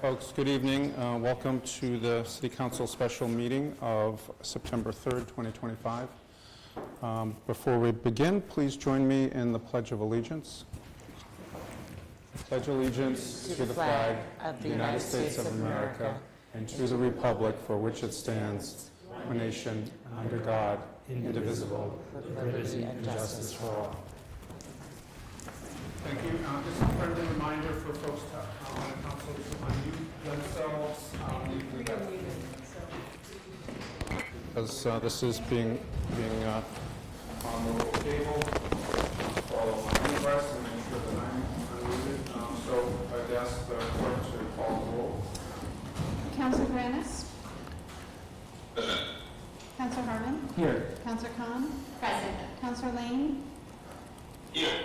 Folks, good evening. Welcome to the City Council special meeting of September 3rd, 2025. Before we begin, please join me in the Pledge of Allegiance. I pledge allegiance to the flag of the United States of America and to the republic for which it stands, one nation, under God, indivisible, with liberty and justice for all. Thank you. Just a friendly reminder for folks on the council to unmute themselves. Because this is being on the little table. Follow my request and make sure that I'm unmuted. So I'd ask the clerk to call the roll. Councillor Granis? Present. Councillor Harmon? Here. Councillor Khan? Present. Councillor Lane? Here.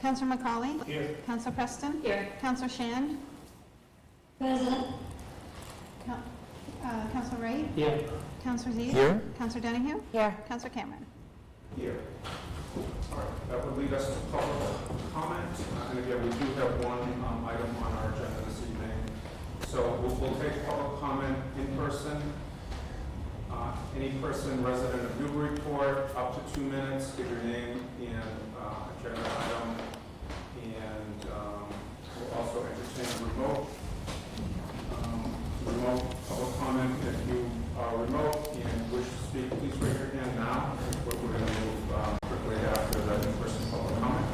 Councillor McCauley? Here. Councillor Preston? Here. Councillor Shand? Present. Councillor Wright? Here. Councillor Zeeb? Here. Councillor Donahue? Here. Councillor Cameron? Here. All right, that would lead us to public comment. And again, we do have one item on our agenda this evening. So we'll take public comment in person. Any person resident of Newburyport, up to 2 minutes, give your name and agenda item. And we'll also entertain remote public comment. If you are remote and wish to speak, please raise your hand now. We're going to move quickly after that in-person public comment.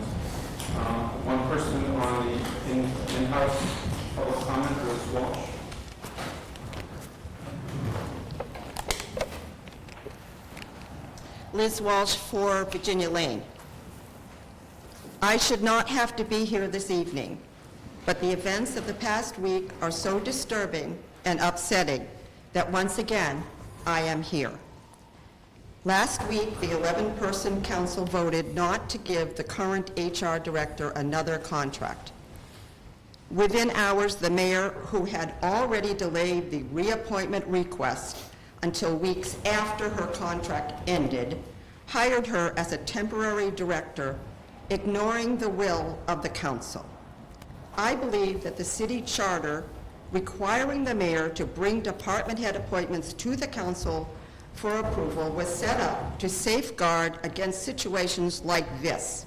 One person on the in-house public comment was Walsh. Liz Walsh for Virginia Lane. I should not have to be here this evening, but the events of the past week are so disturbing and upsetting that once again, I am here. Last week, the 11-person council voted not to give the current HR director another contract. Within hours, the mayor, who had already delayed the reappointment request until weeks after her contract ended, hired her as a temporary director, ignoring the will of the council. I believe that the city charter requiring the mayor to bring department head appointments to the council for approval was set up to safeguard against situations like this.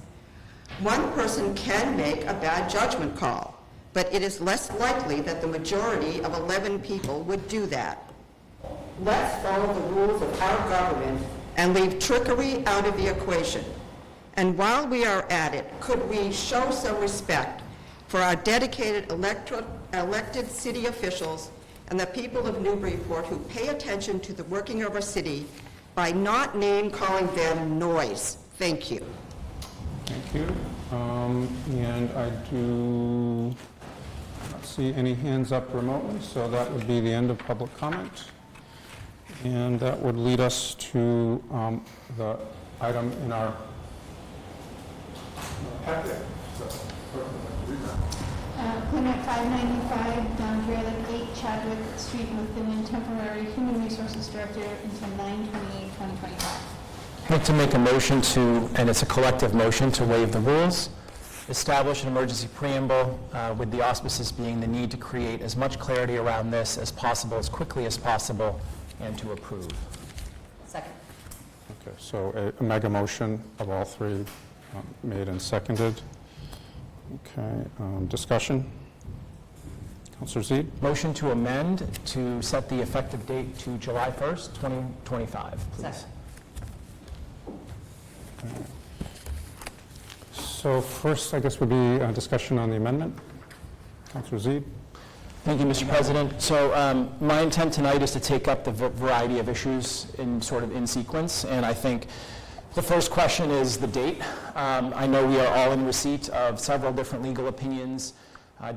One person can make a bad judgment call, but it is less likely that the majority of 11 people would do that. Let's follow the rules of our government and leave trickery out of the equation. And while we are at it, could we show some respect for our dedicated elected city officials and the people of Newburyport who pay attention to the working of our city by not name-calling them noise? Thank you. Thank you. And I do not see any hands up remotely, so that would be the end of public comment. And that would lead us to the item in our packet. Clinic 595 down Fairlake 8 Chadwick Street with the new temporary Human Resources Director until 9/28/2025. I'd like to make a motion to, and it's a collective motion, to waive the rules, establish an emergency preamble with the auspices being the need to create as much clarity around this as possible, as quickly as possible, and to approve. Second. Okay, so a mega motion of all three made and seconded. Okay, discussion? Councillor Zeeb? Motion to amend to set the effective date to July 1st, 2025, please. Second. Okay. So first, I guess, would be a discussion on the amendment. Councillor Zeeb? Thank you, Mr. President. So my intent tonight is to take up the variety of issues in sequence, and I think the first question is the date. I know we are all in receipt of several different legal opinions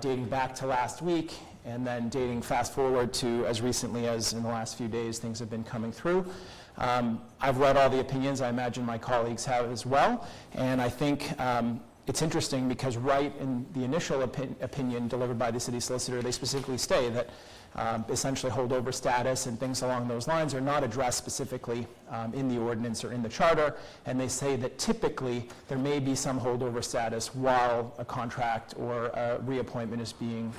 dating back to last week, and then dating fast forward to as recently as in the last few days things have been coming through. I've read all the opinions. I imagine my colleagues have as well, and I think It's interesting because right in the initial opinion delivered by the city solicitor, they specifically say that essentially holdover status and things along those lines are not addressed specifically in the ordinance or in the charter, and they say that typically there may be some holdover status while a contract or a reappointment is being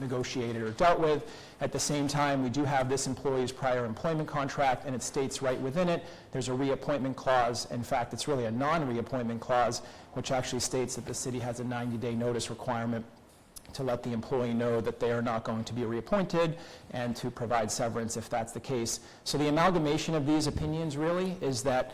negotiated or dealt with. At the same time, we do have this employee's prior employment contract, and it states right within it there's a reappointment clause. In fact, it's really a non-reappointment clause, which actually states that the city has a 90-day notice requirement to let the employee know that they are not going to be reappointed and to provide severance if that's the case. So the amalgamation of these opinions really is that,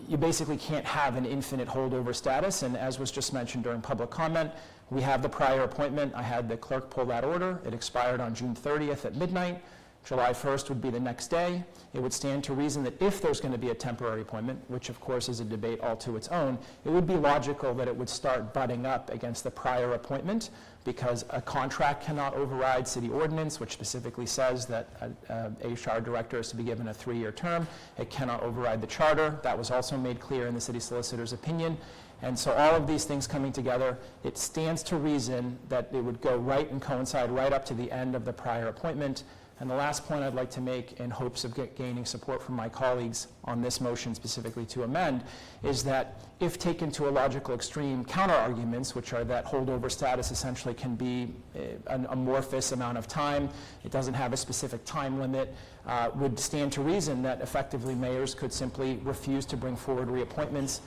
you basically can't have an infinite holdover status, and as was just mentioned during public comment, we have the prior appointment. I had the clerk pull that order. It expired on June 30th at midnight. July 1st would be the next day. It would stand to reason that if there's going to be a temporary appointment, which of course is a debate all to its own, it would be logical that it would start butting up against the prior appointment, because a contract cannot override city ordinance, which specifically says that a HR director is to be given a 3-year term. It cannot override the charter. That was also made clear in the city solicitor's opinion. And so all of these things coming together, it stands to reason that it would go right and coincide right up to the end of the prior appointment. And the last point I'd like to make, in hopes of gaining support from my colleagues on this motion specifically to amend, is that if taken to a logical extreme, counter-arguments, which are that holdover status essentially can be an amorphous amount of time, it doesn't have a specific time limit, would stand to reason that effectively mayors could simply refuse to bring forward reappointments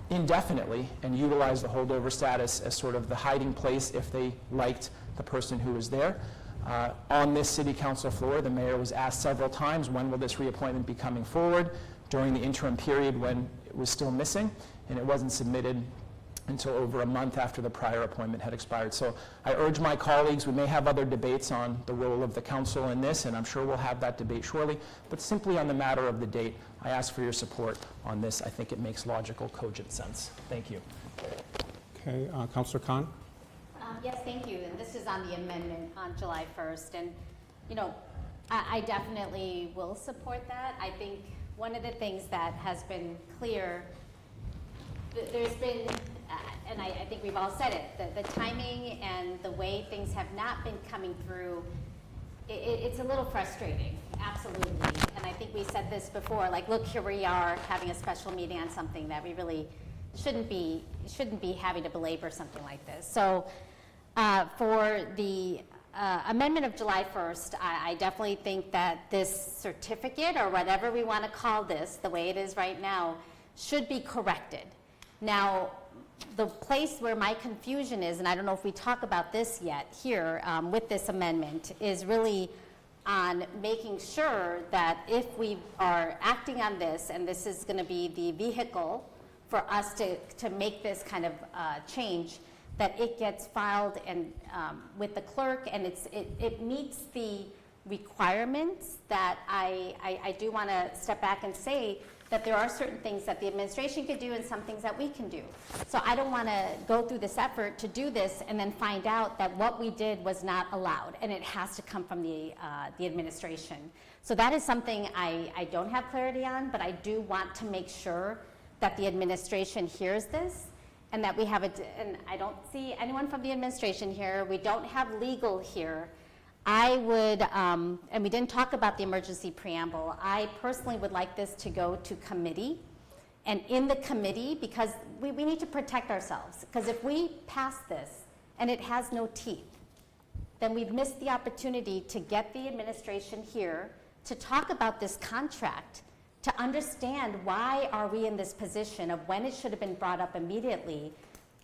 indefinitely and utilize the holdover status as sort of the hiding place if they liked the person who was there. On this city council floor, the mayor was asked several times, when will this reappointment be coming forward, during the interim period when it was still missing, and it wasn't submitted until over a month after the prior appointment had expired. So I urge my colleagues, we may have other debates on the role of the council in this, and I'm sure we'll have that debate shortly, but simply on the matter of the date, I ask for your support on this. I think it makes logical, cogent sense. Thank you. Okay, Councillor Khan? Yes, thank you. And this is on the amendment on July 1st. And, I definitely will support that. I think one of the things that has been clear, there's been, and I think we've all said it, the timing and the way things have not been coming through, it's a little frustrating, absolutely. And I think we said this before, like, look, here we are having a special meeting on something that we really shouldn't be having to belabor something like this. So for the amendment of July 1st, I definitely think that this certificate, or whatever we want to call this, the way it is right now, should be corrected. Now, the place where my confusion is, and I don't know if we talk about this yet here with this amendment, is really on making sure that if we are acting on this, and this is going to be the vehicle for us to make this kind of change, that it gets filed and with the clerk, and it meets the requirements that I do want to step back and say that there are certain things that the administration could do and some things that we can do. So I don't want to go through this effort to do this and then find out that what we did was not allowed, and it has to come from the administration. So that is something I don't have clarity on, but I do want to make sure that the administration hears this, and that we have and I don't see anyone from the administration here. We don't have legal here. I would, and we didn't talk about the emergency preamble, I personally would like this to go to committee. And in the committee, because we need to protect ourselves, because if we pass this and it has no teeth, then we've missed the opportunity to get the administration here to talk about this contract, to understand why are we in this position of when it should have been brought up immediately.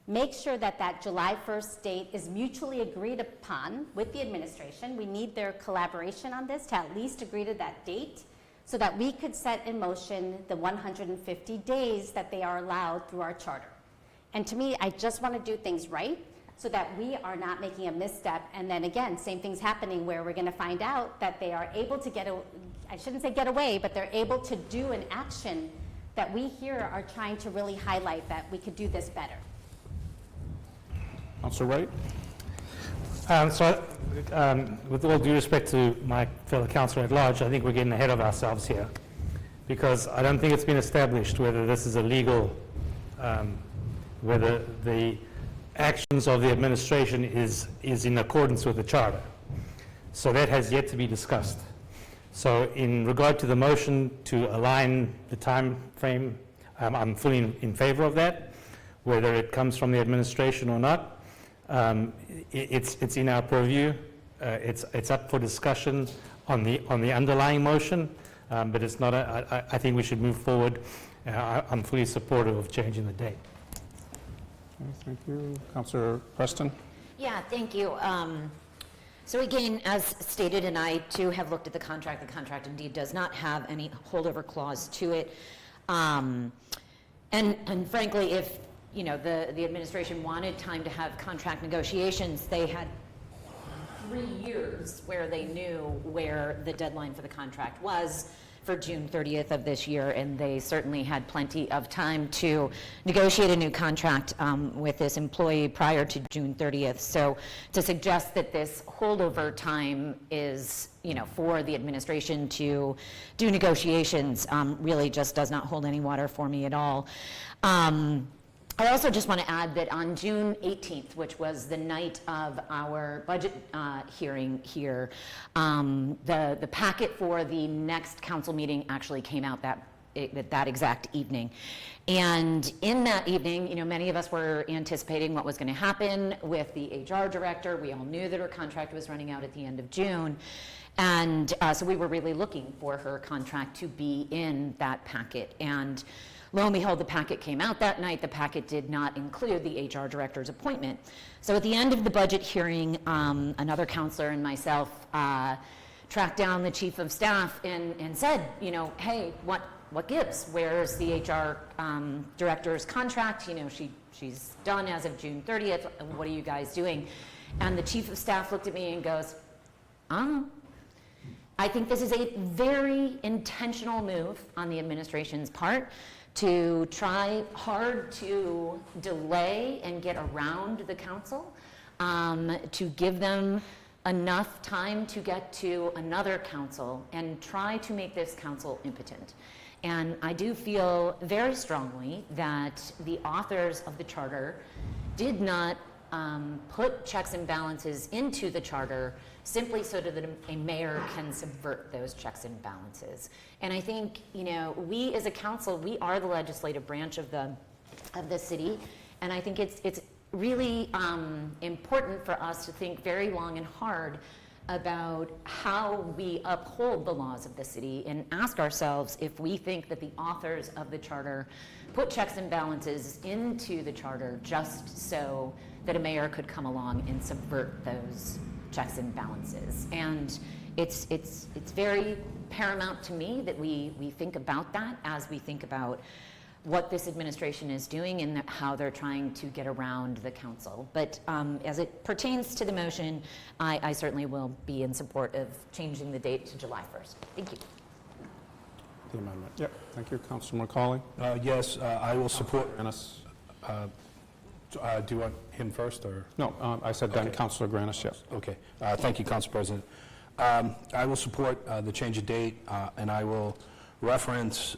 Make sure that that July 1st date is mutually agreed upon with the administration. We need their collaboration on this to at least agree to that date so that we could set in motion the 150 days that they are allowed through our charter. And to me, I just want to do things right so that we are not making a misstep. And then again, same thing's happening where we're going to find out that they are able to I shouldn't say get away, but they're able to do an action that we here are trying to really highlight that we could do this better. Councillor Wright? With all due respect to my fellow councillor at large, I think we're getting ahead of ourselves here, because I don't think it's been established whether this is a legal whether the actions of the administration is in accordance with the charter. So that has yet to be discussed. So in regard to the motion to align the time frame, I'm fully in favor of that, whether it comes from the administration or not. It's in our purview. It's up for discussion on the underlying motion, but it's not. I think we should move forward. I'm fully supportive of changing the date. Okay, thank you. Councillor Preston? Yeah, thank you. So again, as stated, and I too have looked at the contract indeed does not have any holdover clause to it. And frankly, if the administration wanted time to have contract negotiations, they had 3 years where they knew where the deadline for the contract was for June 30th of this year, and they certainly had plenty of time to negotiate a new contract with this employee prior to June 30th. So to suggest that this holdover time is, for the administration to do negotiations really just does not hold any water for me at all. I also just want to add that on June 18th, which was the night of our budget hearing here, the packet for the next council meeting actually came out that exact evening. And in that evening, many of us were anticipating what was going to happen with the HR director. We all knew that her contract was running out at the end of June. And so we were really looking for her contract to be in that packet. And lo and behold, the packet came out that night. The packet did not include the HR director's appointment. So at the end of the budget hearing, another councillor and myself tracked down the chief of staff and said, hey, what gives? Where's the HR director's contract? She's done as of June 30th. What are you guys doing? And the chief of staff looked at me and goes, I think this is a very intentional move on the administration's part to try hard to delay and get around the council, to give them enough time to get to another council and try to make this council impotent. And I do feel very strongly that the authors of the charter did not put checks and balances into the charter simply so that a mayor can subvert those checks and balances. And I think, we as a council, we are the legislative branch of the city, and I think it's really important for us to think very long and hard about how we uphold the laws of the city and ask ourselves if we think that the authors of the charter put checks and balances into the charter just so that a mayor could come along and subvert those checks and balances. And it's very paramount to me that we think about that as we think about what this administration is doing and how they're trying to get around the council. But as it pertains to the motion, I certainly will be in support of changing the date to July 1st. Thank you. The amendment. Yep. Thank you. Councilor McCauley? Yes, I will support. Granis? Do you want him first, or? No, I said then Okay. Councilor Granis, yes. Okay. Thank you, Council President. I will support the change of date, and I will reference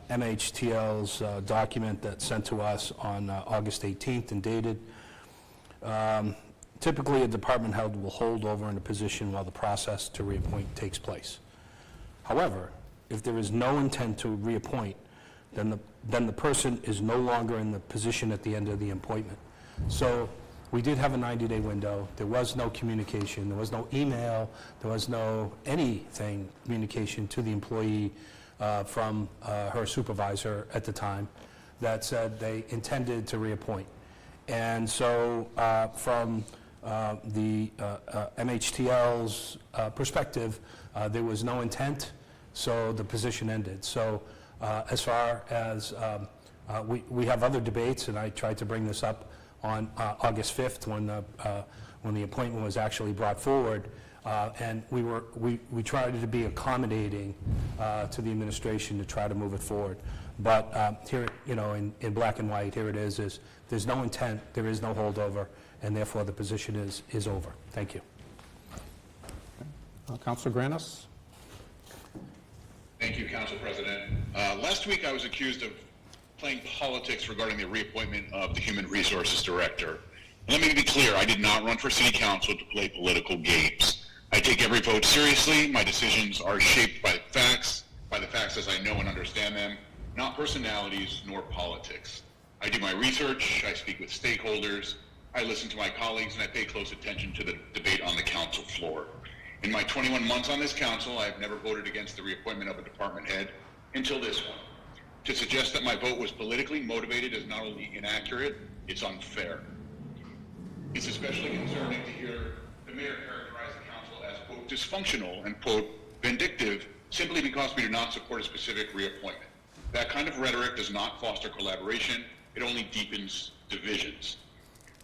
MHTL's document that's sent to us on August 18th and dated. Typically, a department head will hold over in a position while the process to reappoint takes place. However, if there is no intent to reappoint, then the person is no longer in the position at the end of the appointment. So we did have a 90-day window. There was no communication. There was no email. There was no anything communication to the employee from her supervisor at the time that said they intended to reappoint. And so from the MHTL's perspective, there was no intent, so the position ended. So as far as we have other debates, and I tried to bring this up on August 5th when the appointment was actually brought forward, and we tried to be accommodating to the administration to try to move it forward. But here, in black and white, here it is there's no intent, there is no holdover, and therefore the position is over. Thank you. Councilor Granis? Thank you, Council President. Last week I was accused of playing politics regarding the reappointment of the Human Resources Director. Let me be clear, I did not run for City Council to play political games. I take every vote seriously. My decisions are shaped by facts as I know and understand them, not personalities nor politics. I do my research, I speak with stakeholders, I listen to my colleagues, and I pay close attention to the debate on the council floor. In my 21 months on this council, I have never voted against the reappointment of a department head until this one. To suggest that my vote was politically motivated is not only inaccurate, it's unfair. It's especially concerning to hear the mayor characterize the council as, quote, dysfunctional and, quote, vindictive simply because we do not support a specific reappointment. That kind of rhetoric does not foster collaboration, it only deepens divisions.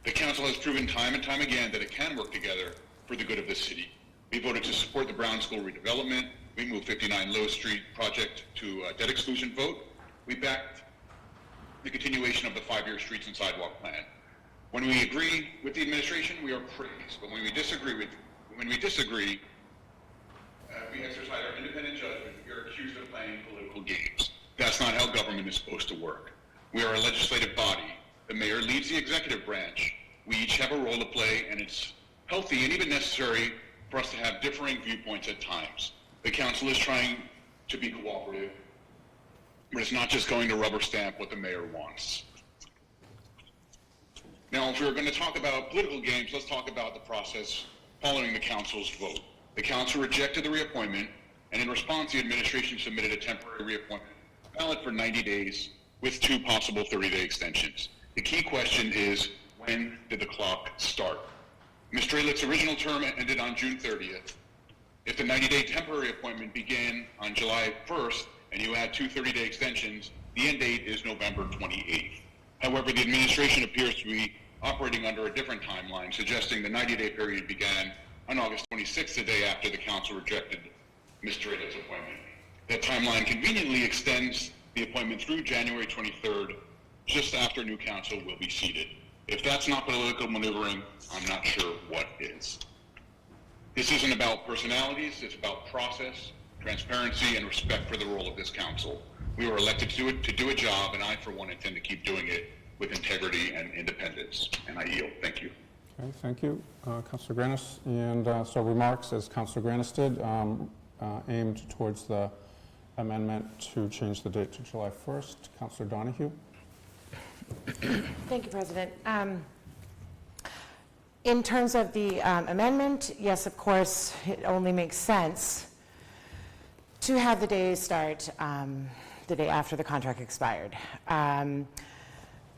The council has proven time and time again that it can work together for the good of the city. We voted to support the Brown School redevelopment. We moved 59 Low Street project to a debt exclusion vote. We backed the continuation of the 5-year streets and sidewalk plan. When we agree with the administration, we are praised. But when we disagree, we exercise our independent judgment. We are accused of playing political games. That's not how government is supposed to work. We are a legislative body. The mayor leads the executive branch. We each have a role to play, and it's healthy and even necessary for us to have differing viewpoints at times. The council is trying to be cooperative, but it's not just going to rubber stamp what the mayor wants. Now, if we're going to talk about political games, let's talk about the process following the council's vote. The council rejected the reappointment, and in response, the administration submitted a temporary reappointment valid for 90 days with 2 possible 30-day extensions. The key question is, when did the clock start? Ms. Strelitz's original term ended on June 30th. If the 90-day temporary appointment began on July 1st and you add 2 30-day extensions, the end date is November 28th. However, the administration appears to be operating under a different timeline, suggesting the 90-day period began on August 26th, the day after the council rejected Ms. Strelitz's appointment. That timeline conveniently extends the appointment through January 23rd, just after new council will be seated. If that's not political maneuvering, I'm not sure what is. This isn't about personalities, it's about process, transparency, and respect for the role of this council. We were elected to do a job, and I, for one, intend to keep doing it with integrity and independence. And I yield. Thank you. Okay, thank you, Councilor Granis. And so remarks, as Councilor Granis did, aimed towards the amendment to change the date to July 1st. Councilor Donahue. Thank you, President. In terms of the amendment, yes, of course, it only makes sense to have the day start the day after the contract expired.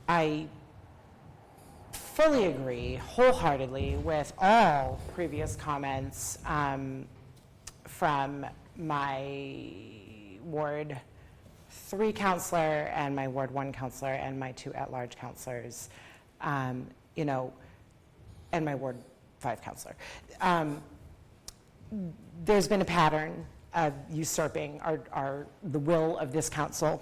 I fully agree wholeheartly with all previous comments from my Ward 3 councillor and my Ward 1 councillor and my 2 at-large councillors, you know, and my Ward 5 councillor. There's been a pattern of usurping the will of this council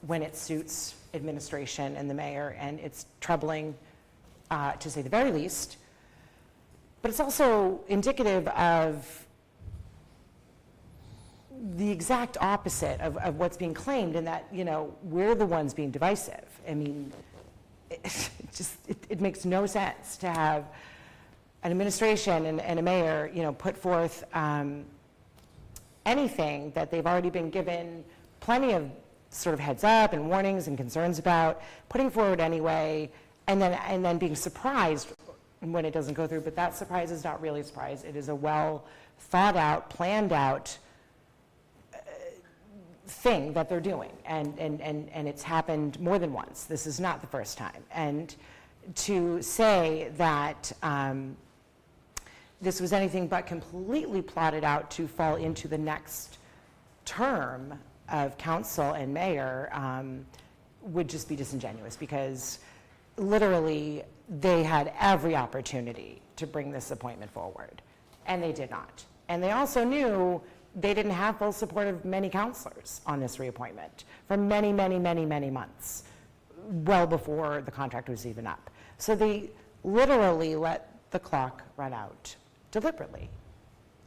when it suits administration and the mayor, and it's troubling, to say the very least. But it's also indicative of the exact opposite of what's being claimed, in that, you know, we're the ones being divisive. I mean, it makes no sense to have an administration and a mayor, you know, put forth anything that they've already been given plenty of sort of heads up and warnings and concerns about, putting forward anyway, and then being surprised when it doesn't go through. But that surprise is not really a surprise. It is a well thought out, planned out thing that they're doing, and it's happened more than once. This is not the first time. And to say that this was anything but completely plotted out to fall into the next term of council and mayor would just be disingenuous, because literally they had every opportunity to bring this appointment forward, and they did not. And they also knew they didn't have full support of many councillors on this reappointment for many, many, many, many months, well before the contract was even up. So they literally let the clock run out deliberately.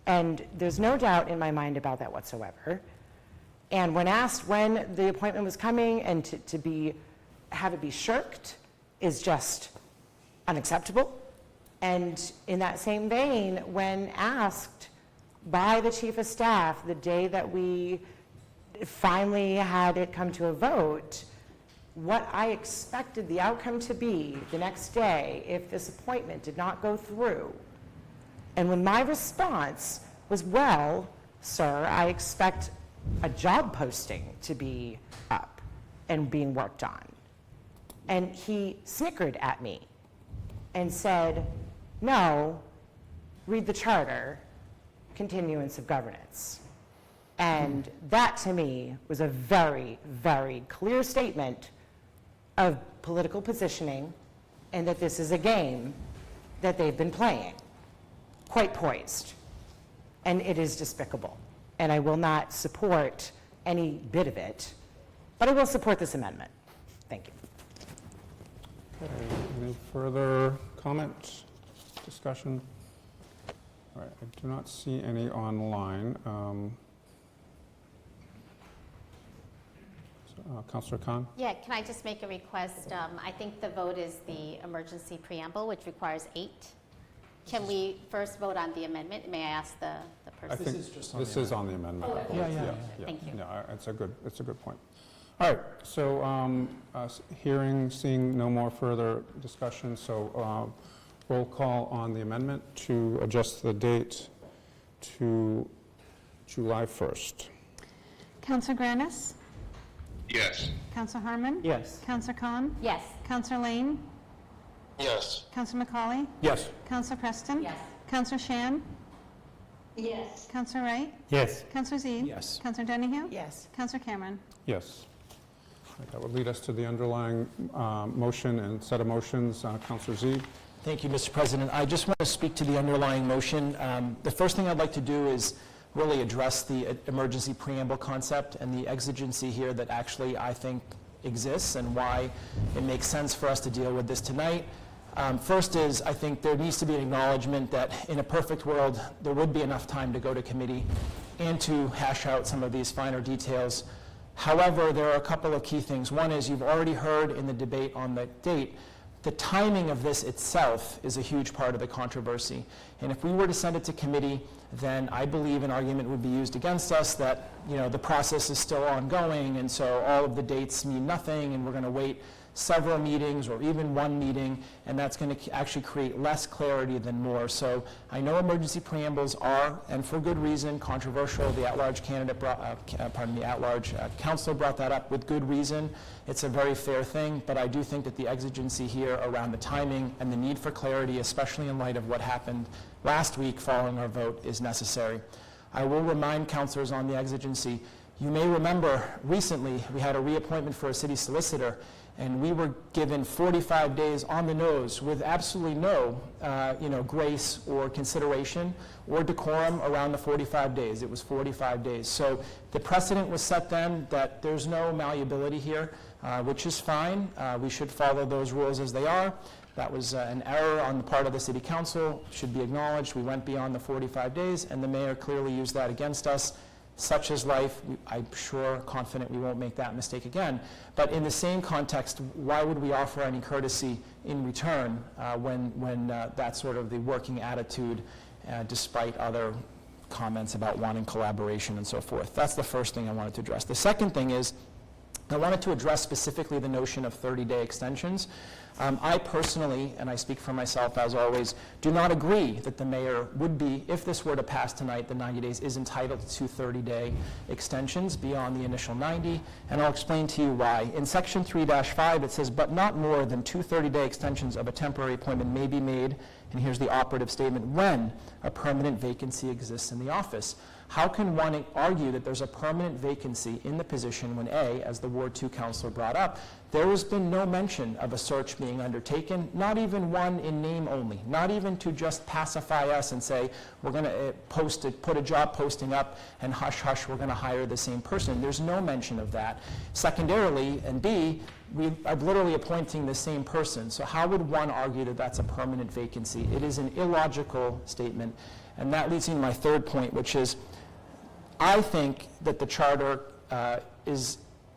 And there's no doubt in my mind about that whatsoever. And when asked when the appointment was coming and have it be shirked is just unacceptable. And in that same vein, when asked by the chief of staff the day that we finally had it come to a vote, what I expected the outcome to be the next day if this appointment did not go through. And when my response was, well, sir, I expect a job posting to be up and being worked on. And he snickered at me and said, no, read the charter, continuance of governance. And that to me was a very, very clear statement of political positioning and that this is a game that they've been playing, quite poised. And it is despicable. And I will not support any bit of it, but I will support this amendment. Thank you. Okay, any further comments, discussion? All right, I do not see any online. Councillor Khan? Yeah, can I just make a request? I think the vote is the emergency preamble, which requires 8. Can we first vote on the amendment? May I ask the I person? think this is on the amendment. Yeah. Thank you. No, it's a good point. All right, so seeing no more further discussion, so roll call on the amendment to adjust the date to July 1st. Councillor Granis? Yes. Councillor Harmon? Yes. Councillor Khan? Yes. Councillor Lane? Yes. Councillor McCauley? Yes. Councillor Preston? Yes. Councillor Shan? Yes. Councillor Wright? Yes. Councillor Z? Yes. Councillor Donahue? Yes. Councillor Cameron? Yes. All right, that would lead us to the underlying motion and set of motions. Councillor Z? Thank you, Mr. President. I just want to speak to the underlying motion. The first thing I'd like to do is really address the emergency preamble concept and the exigency here that actually I think exists and why it makes sense for us to deal with this tonight. First is, I think there needs to be an acknowledgement that in a perfect world, there would be enough time to go to committee and to hash out some of these finer details. However, there are a couple of key things. One is you've already heard in the debate on the date, the timing of this itself is a huge part of the controversy. And if we were to send it to committee, then I believe an argument would be used against us that, the process is still ongoing, and so all of the dates mean nothing, and we're going to wait several meetings or even one meeting, and that's going to actually create less clarity than more. So I know emergency preambles are, and for good reason, controversial. The at-large candidate at-large council brought that up with good reason. It's a very fair thing, but I do think that the exigency here around the timing and the need for clarity, especially in light of what happened last week following our vote, is necessary. I will remind councillors on the exigency, you may remember recently we had a reappointment for a city solicitor, and we were given 45 days on the nose with absolutely no grace or consideration or decorum around the 45 days. It was 45 days. So the precedent was set then that there's no malleability here, which is fine. We should follow those rules as they are. That was an error on the part of the city council, should be acknowledged. We went beyond the 45 days, and the mayor clearly used that against us. Such is life. I'm sure, confident we won't make that mistake again. But in the same context, why would we offer any courtesy in return when that's sort of the working attitude, despite other comments about wanting collaboration and so forth? That's the first thing I wanted to address. The second thing is, I wanted to address specifically the notion of 30-day extensions. I personally, and I speak for myself as always, do not agree that the mayor would be, if this were to pass tonight, the 90 days is entitled to 30-day extensions beyond the initial 90, and I'll explain to you why. In section 3-5, it says, but not more than 2 30-day extensions of a temporary appointment may be made, and here's the operative statement, when a permanent vacancy exists in the office. How can one argue that there's a permanent vacancy in the position when A, as the Ward 2 councillor brought up, there has been no mention of a search being undertaken, not even one in name only, not even to just pacify us and say, we're going to put a job posting up and hush, hush, we're going to hire the same person. There's no mention of that. Secondarily, and B, we are literally appointing the same person. So how would one argue that that's a permanent vacancy? It is an illogical statement. And that leads me to my third point, which is, I think that the charter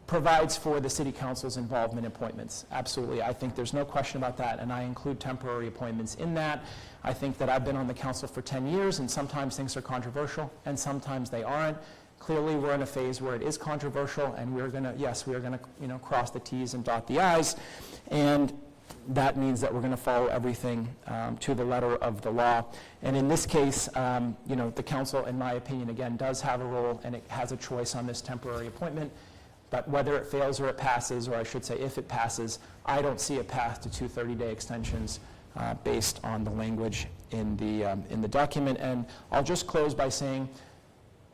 provides for the city council's involvement in appointments. Absolutely. I think there's no question about that, and I include temporary appointments in that. I think that I've been on the council for 10 years, and sometimes things are controversial, and sometimes they aren't. Clearly, we're in a phase where it is controversial, and we're going to, cross the T's and dot the I's, and that means that we're going to follow everything to the letter of the law. And in this case, the council, in my opinion, again, does have a role, and it has a choice on this temporary appointment. But whether it fails or it passes, or I should say if it passes, I don't see a path to 2 30-day extensions based on the language in the document. And I'll just close by saying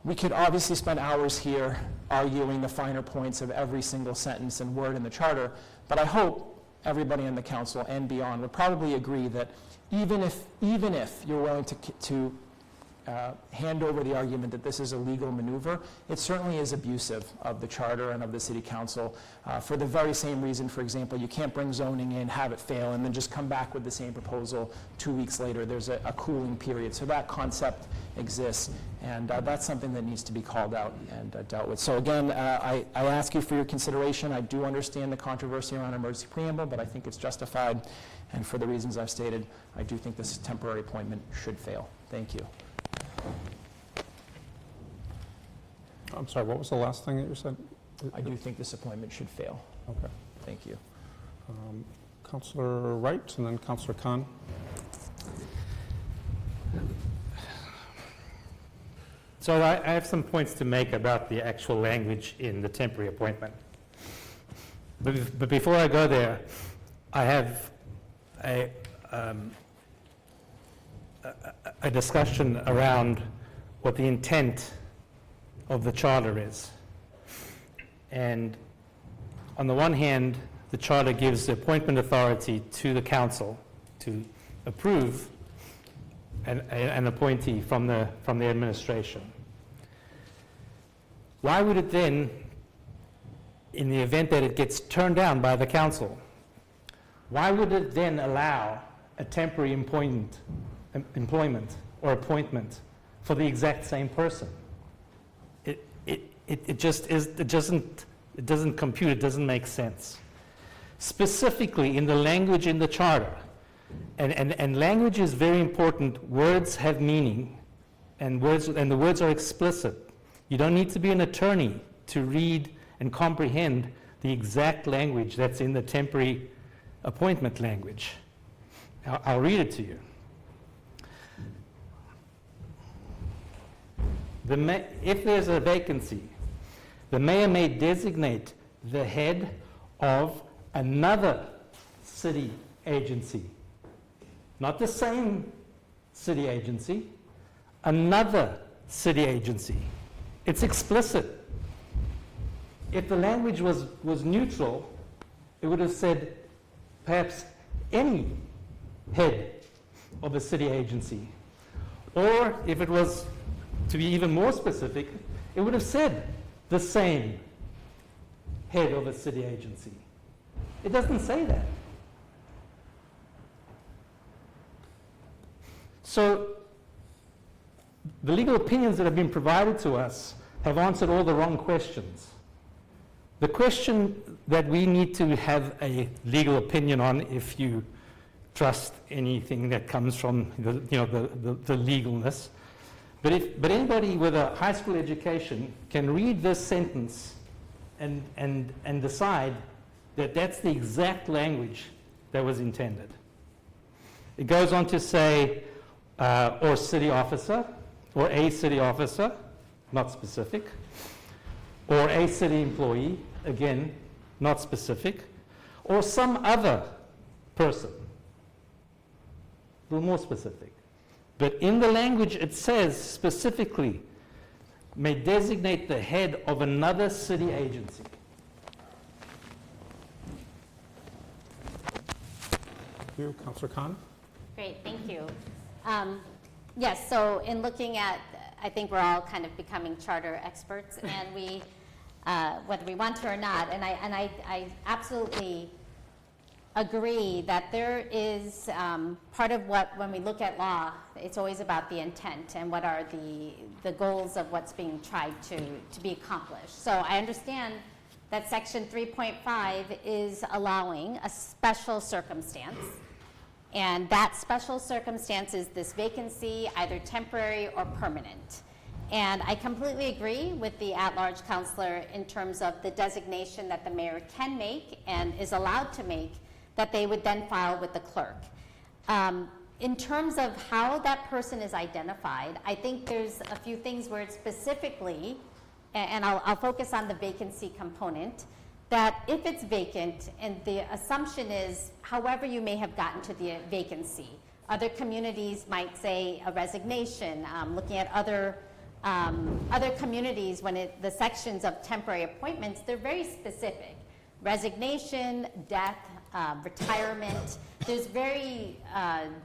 we could obviously spend hours here arguing the finer points of every single sentence and word in the charter, but I hope everybody in the council and beyond would probably agree that even if you're willing to hand over the argument that this is a legal maneuver, it certainly is abusive of the charter and of the city council for the very same reason. For example, you can't bring zoning in, have it fail, and then just come back with the same proposal 2 weeks later. There's a cooling period. So that concept exists, and that's something that needs to be called out and dealt with. So again, I ask you for your consideration. I do understand the controversy around emergency preamble, but I think it's justified, and for the reasons I've stated, I do think this temporary appointment should fail. Thank you. I'm sorry, what was the last thing that you said? I do think this appointment should fail. Okay. Thank you. Councillor Wright and then Councillor Khan. So I have some points to make about the actual language in the temporary appointment. But before I go there, I have a discussion around what the intent of the charter is. And on the one hand, the charter gives the appointment authority to the council to approve an appointee from the administration. Why would it then, in the event that it gets turned down by the council, why would it then allow a temporary employment or appointment for the exact same person? It doesn't compute, it doesn't make sense. Specifically in the language in the charter, and language is very important. Words have meaning, and the words are explicit. You don't need to be an attorney to read and comprehend the exact language that's in the temporary appointment language. I'll read it to you. If there's a vacancy, the mayor may designate the head of another city agency, not the same city agency, another city agency. It's explicit. If the language was neutral, it would have said perhaps any head of a city agency. Or if it was to be even more specific, it would have said the same head of a city agency. It doesn't say that. So the legal opinions that have been provided to us have answered all the wrong questions. The question that we need to have a legal opinion on, if you trust anything that comes from the legalness, but anybody with a high school education can read this sentence and decide that that's the exact language that was intended. It goes on to say, or city officer, or a city officer, not specific, or a city employee, again, not specific, or some other person, a little more specific. But in the language it says specifically, may designate the head of another city agency. Thank you. Councillor Khan? Great, thank you. Yes, so in looking at, I think we're all kind of becoming charter experts, and we, whether we want to or not, and I absolutely agree that there is part of what, when we look at law, it's always about the intent and what are the goals of what's being tried to be accomplished. So I understand that section 3.5 is allowing a special circumstance, and that special circumstance is this vacancy, either temporary or permanent. And I completely agree with the at-large counselor in terms of the designation that the mayor can make and is allowed to make, that they would then file with the clerk. In terms of how that person is identified, I think there's a few things where it's specifically, and I'll focus on the vacancy component, that if it's vacant, and the assumption is, however you may have gotten to the vacancy, other communities might say a resignation, looking at other communities, when the sections of temporary appointments, they're very specific. Resignation, death, retirement, there's very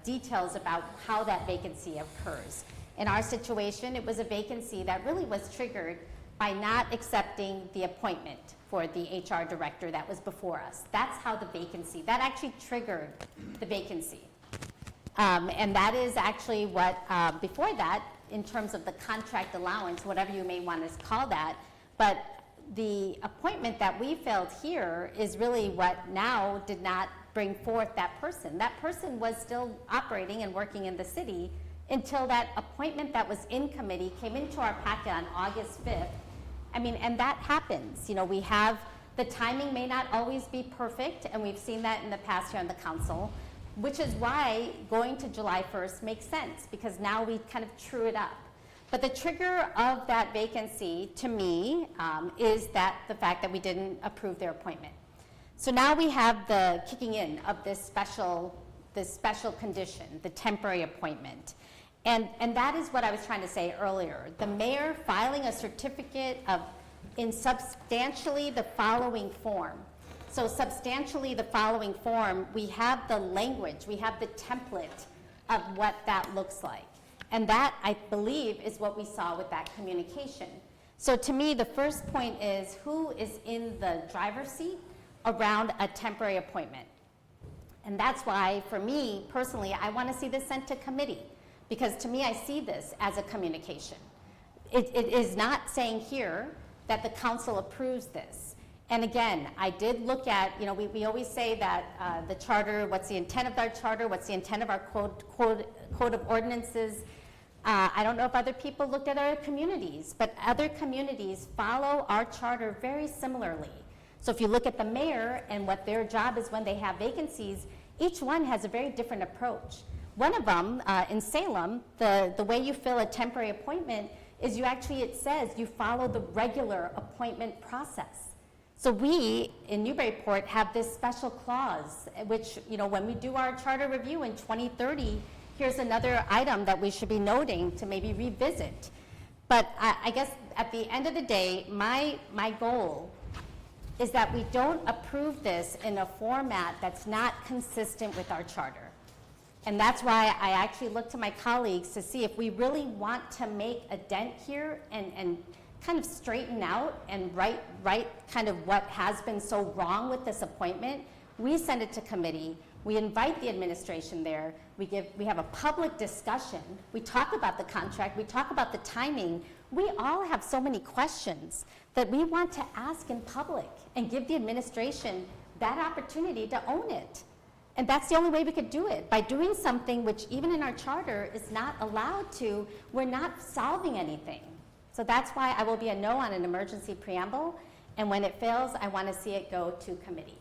details about how that vacancy occurs. In our situation, it was a vacancy that really was triggered by not accepting the appointment for the HR director that was before us. That's how the vacancy, that actually triggered the vacancy. And that is actually what, before that, in terms of the contract allowance, whatever you may want to call that, but the appointment that we filled here is really what now did not bring forth that person. That person was still operating and working in the city until that appointment that was in committee came into our packet on August 5th. I mean, and that happens. You know, we have, the timing may not always be perfect, and we've seen that in the past here on the council, which is why going to July 1st makes sense, because now we kind of true it up. But the trigger of that vacancy, to me, is that the fact that we didn't approve their appointment. So now we have the kicking in of this special condition, the temporary appointment. And that is what I was trying to say earlier. The mayor filing a certificate in substantially the following form. So substantially the following form, we have the language, we have the template of what that looks like. And that, I believe, is what we saw with that communication. So to me, the first point is who is in the driver's seat around a temporary appointment. And that's why, for me, personally, I want to see this sent to committee, because to me, I see this as a communication. It is not saying here that the council approves this. And again, I did look at, you know, we always say that the charter, what's the intent of our charter, what's the intent of our code of ordinances. I don't know if other people looked at other communities, but other communities follow our charter very similarly. So if you look at the mayor and what their job is when they have vacancies, each one has a very different approach. One of them, in Salem, the way you fill a temporary appointment is it says you follow the regular appointment process. So we, in Newburyport, have this special clause, which, you know, when we do our charter review in 2030, here's another item that we should be noting to maybe revisit. But I guess at the end of the day, my goal is that we don't approve this in a format that's not consistent with our charter. And that's why I actually look to my colleagues to see if we really want to make a dent here and kind of straighten out and right kind of what has been so wrong with this appointment. We send it to committee. We invite the administration there. We have a public discussion. We talk about the contract. We talk about the timing. We all have so many questions that we want to ask in public and give the administration that opportunity to own it. And that's the only way we could do it, by doing something which even in our charter is not allowed to. We're not solving anything. So that's why I will be a no on an emergency preamble, and when it fails, I want to see it go to committee.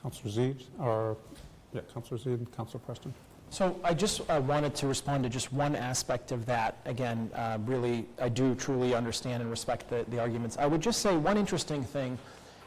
Councillor Zeid, Councillor Zeid and Councillor Preston. So I just wanted to respond to just one aspect of that. Again, really, I do truly understand and respect the arguments. I would just say one interesting thing.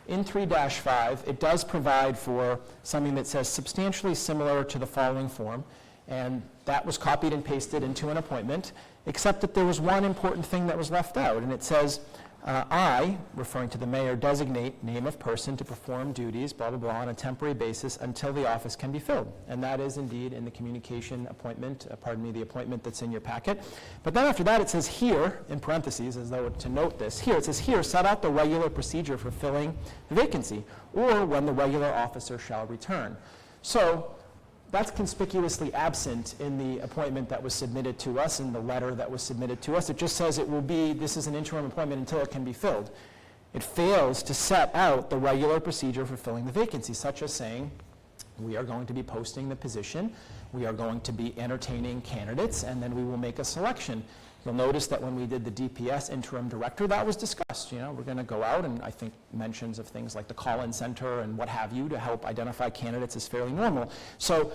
In 3-5, it does provide for something that says substantially similar to the following form, and that was copied and pasted into an appointment, except that there was one important thing that was left out, and it says I, referring to the mayor, designate name of person to perform duties, blah, blah, blah, on a temporary basis until the office can be filled. And that is indeed in the communication appointment, the appointment that's in your packet. But then after that, it says here, in parentheses, as though to note this, here, it says here, set out the regular procedure for filling the vacancy, or when the regular officer shall return. So that's conspicuously absent in the appointment that was submitted to us, in the letter that was submitted to us. It just says it will be, this is an interim appointment until it can be filled. It fails to set out the regular procedure for filling the vacancy, such as saying, we are going to be posting the position, we are going to be entertaining candidates, and then we will make a selection. You'll notice that when we did the DPS interim director, that was discussed. You know, we're going to go out, and I think mentions of things like the call-in center and what have you to help identify candidates is fairly normal. So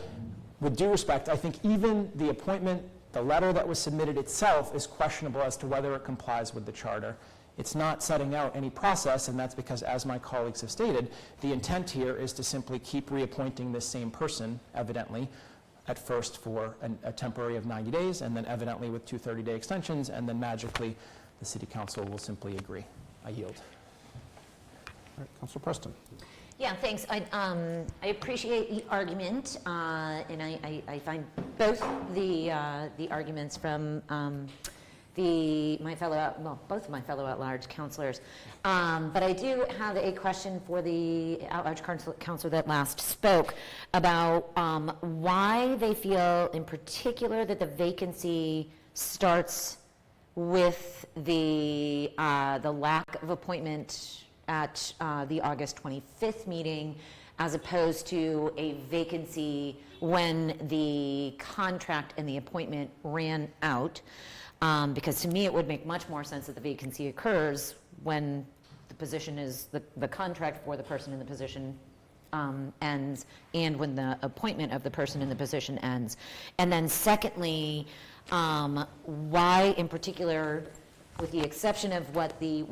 with due respect, I think even the appointment, the letter that was submitted itself is questionable as to whether it complies with the charter. It's not setting out any process, and that's because, as my colleagues have stated, the intent here is to simply keep reappointing this same person, evidently, at first for a temporary of 90 days, and then evidently with 2 30-day extensions, and then magically the City Council will simply agree. I yield. All right, Councilor Preston. Yeah, thanks. I appreciate the argument, and I find both the arguments from both of my fellow at-large councilors. But I do have a question for the at-large councilor that last spoke about why they feel in particular that the vacancy starts with the lack of appointment at the August 25th meeting, as opposed to a vacancy when the contract and the appointment ran out. Because to me, it would make much more sense that the vacancy occurs when the position is, the contract for the person in the position ends, and when the appointment of the person in the position ends. And then secondly, why in particular, with the exception of what the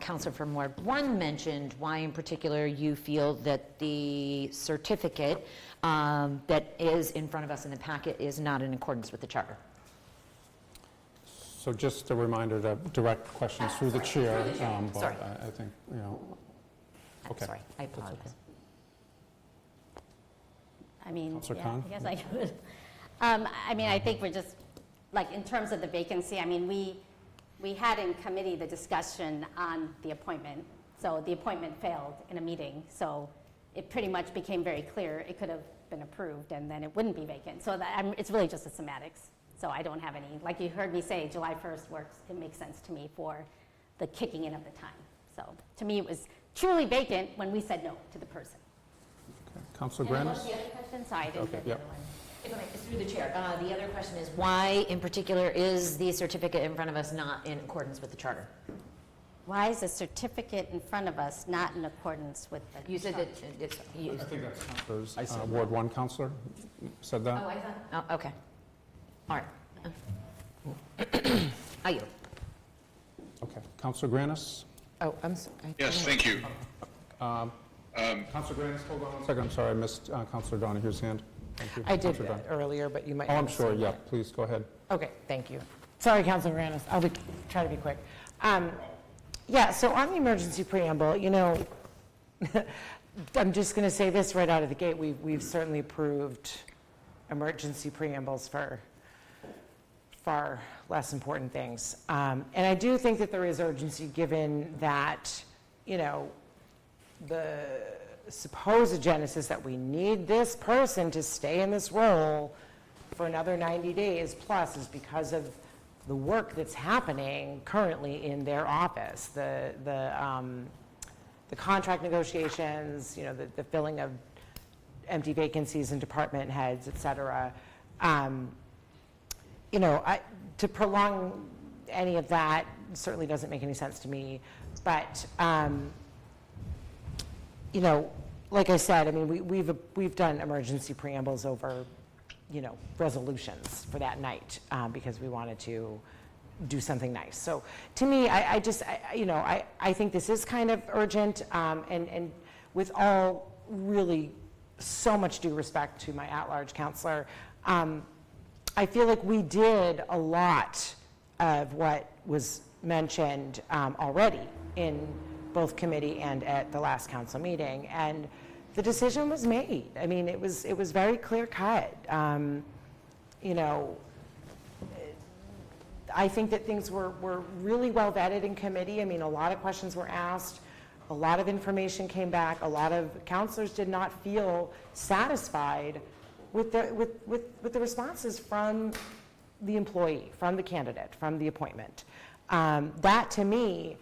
councilor from Ward 1 mentioned, why in particular you feel that the certificate that is in front of us in the packet is not in accordance with the charter? So just a reminder to direct questions through the chair. But Sorry. I think, you know, okay. Sorry, I apologize. I mean, Councilor yeah, Khan? I guess I could. I mean, I think we're just, like, in terms of the vacancy, I mean, we had in committee the discussion on the appointment. So the appointment failed in a meeting. So it pretty much became very clear it could have been approved and then it wouldn't be vacant. So it's really just a semantics. So I don't have any, like you heard me say, July 1st works, it makes sense to me for the kicking in of the time. So to me, it was truly vacant when we said no to the person. Okay. Councilor And Granis? what's the other question? Sorry, I didn't Okay, get the yeah. other one. If I may, through the chair, the other question is why in particular is the certificate in front of us not in accordance with the charter? Why is the certificate in front of us not in accordance with the You said that it's, I think that's Councilor's, Ward 1 Councilor said that. oh, I thought, oh, okay. All right. I yield. Okay. Councilor Granis? Oh, I'm sorry. Yes, thank you. Councilor Granis, hold on one second. I'm sorry, I missed Councilor Donahue's hand. Thank you. I did Councilor Don- earlier, but you might. Oh, I'm have the sure, same yeah, one. please, go ahead. Okay, thank you. Sorry, Councilor Granis. I'll try to be quick. Yeah, so on the emergency preamble, you know, I'm just going to say this right out of the gate. We've certainly approved emergency preambles for far less important things. And I do think that there is urgency given that, you know, the supposed genesis that we need this person to stay in this role for another 90 days plus is because of the work that's happening currently in their office, the contract negotiations, you know, the filling of empty vacancies in department heads, et cetera. You know, to prolong any of that certainly doesn't make any sense to me. But, you know, like I said, I mean, we've done emergency preambles over, you know, resolutions for that night because we wanted to do something nice. So to me, I think this is kind of urgent, and with all really so much due respect to my at-large counselor, I feel like we did a lot of what was mentioned already in both committee and at the last council meeting, and the decision was made. I mean, it was very clear cut. You know, I think that things were really well vetted in committee. I mean, a lot of questions were asked, a lot of information came back, a lot of councilors did not feel satisfied with the responses from the employee, from the candidate, from the appointment. That to me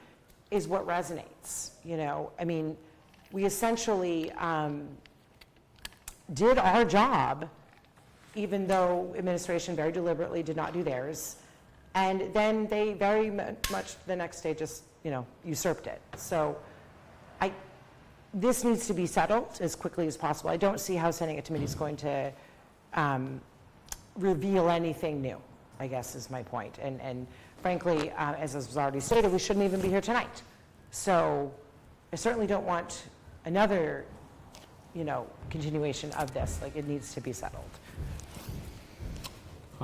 is what resonates, you know. I mean, we essentially did our job, even though administration very deliberately did not do theirs. And then they very much the next day just, you know, usurped it. So this needs to be settled as quickly as possible. I don't see how sending it to committee is going to reveal anything new, I guess is my point. And frankly, as was already stated, we shouldn't even be here tonight. So I certainly don't want another, you know, continuation of this. Like, it needs to be settled.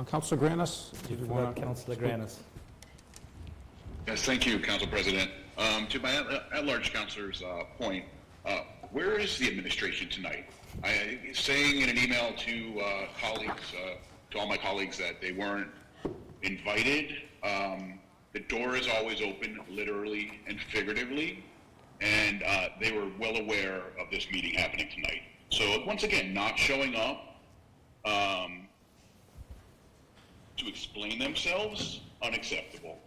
Councilor Granis, did you want to? Councilor Granis. Yes, thank you, Council President. To my at-large councilor's point, where is the administration tonight? Saying in an email to colleagues, to all my colleagues, that they weren't invited. The door is always open, literally and figuratively, and they were well aware of this meeting happening tonight. So once again, not showing up to explain themselves, unacceptable.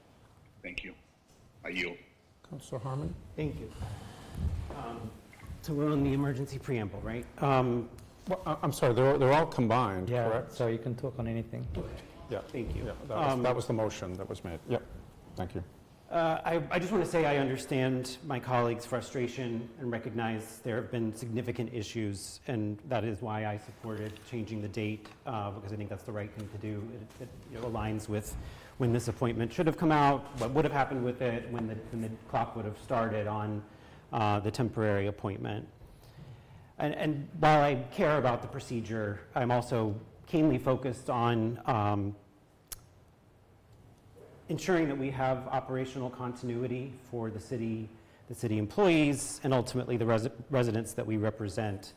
Thank you. I yield. Councilor Harmon? Thank you. So we're on the emergency preamble, right? Well, I'm sorry, they're all combined, Yeah, correct? so you can talk on anything. Yeah. Thank you. Yeah, that was the motion that was made. Yep, thank you. I just want to say I understand my colleagues' frustration and recognize there have been significant issues, and that is why I supported changing the date, because I think that's the right thing to do. It you know, aligns with when this appointment should have come out, what would have happened with it, when the clock would have started on the temporary appointment. And while I care about the procedure, I'm also keenly focused on ensuring that we have operational continuity for the city employees, and ultimately the residents that we represent.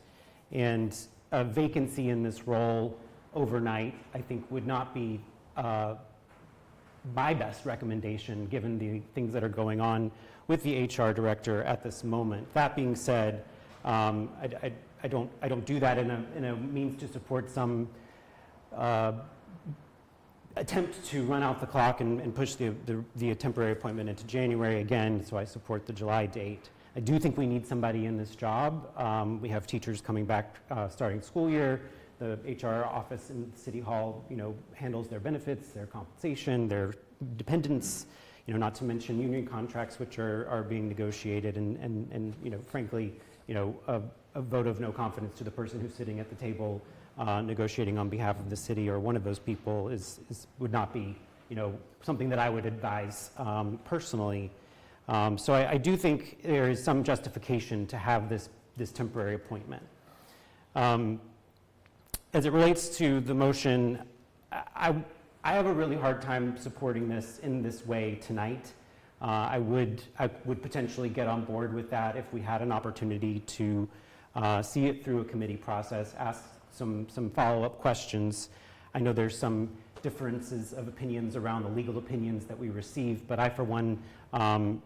And a vacancy in this role overnight, I think, would not be my best recommendation, given the things that are going on with the HR director at this moment. That being said, I don't do that in a means to support some attempt to run out the clock and push the temporary appointment into January again, so I support the July date. I do think we need somebody in this job. We have teachers coming back starting school year. The HR office in City Hall, you know, handles their benefits, their compensation, their dependents, you know, not to mention union contracts which are being negotiated, and you know, frankly, you know, a vote of no confidence to the person who's sitting at the table negotiating on behalf of the city, or one of those people, would not be, you know, something that I would advise personally. So I do think there is some justification to have this temporary appointment. As it relates to the motion, I have a really hard time supporting this in this way tonight. I would potentially get on board with that if we had an opportunity to see it through a committee process, ask some follow-up questions. I know there's some differences of opinions around the legal opinions that we receive, but I, for one,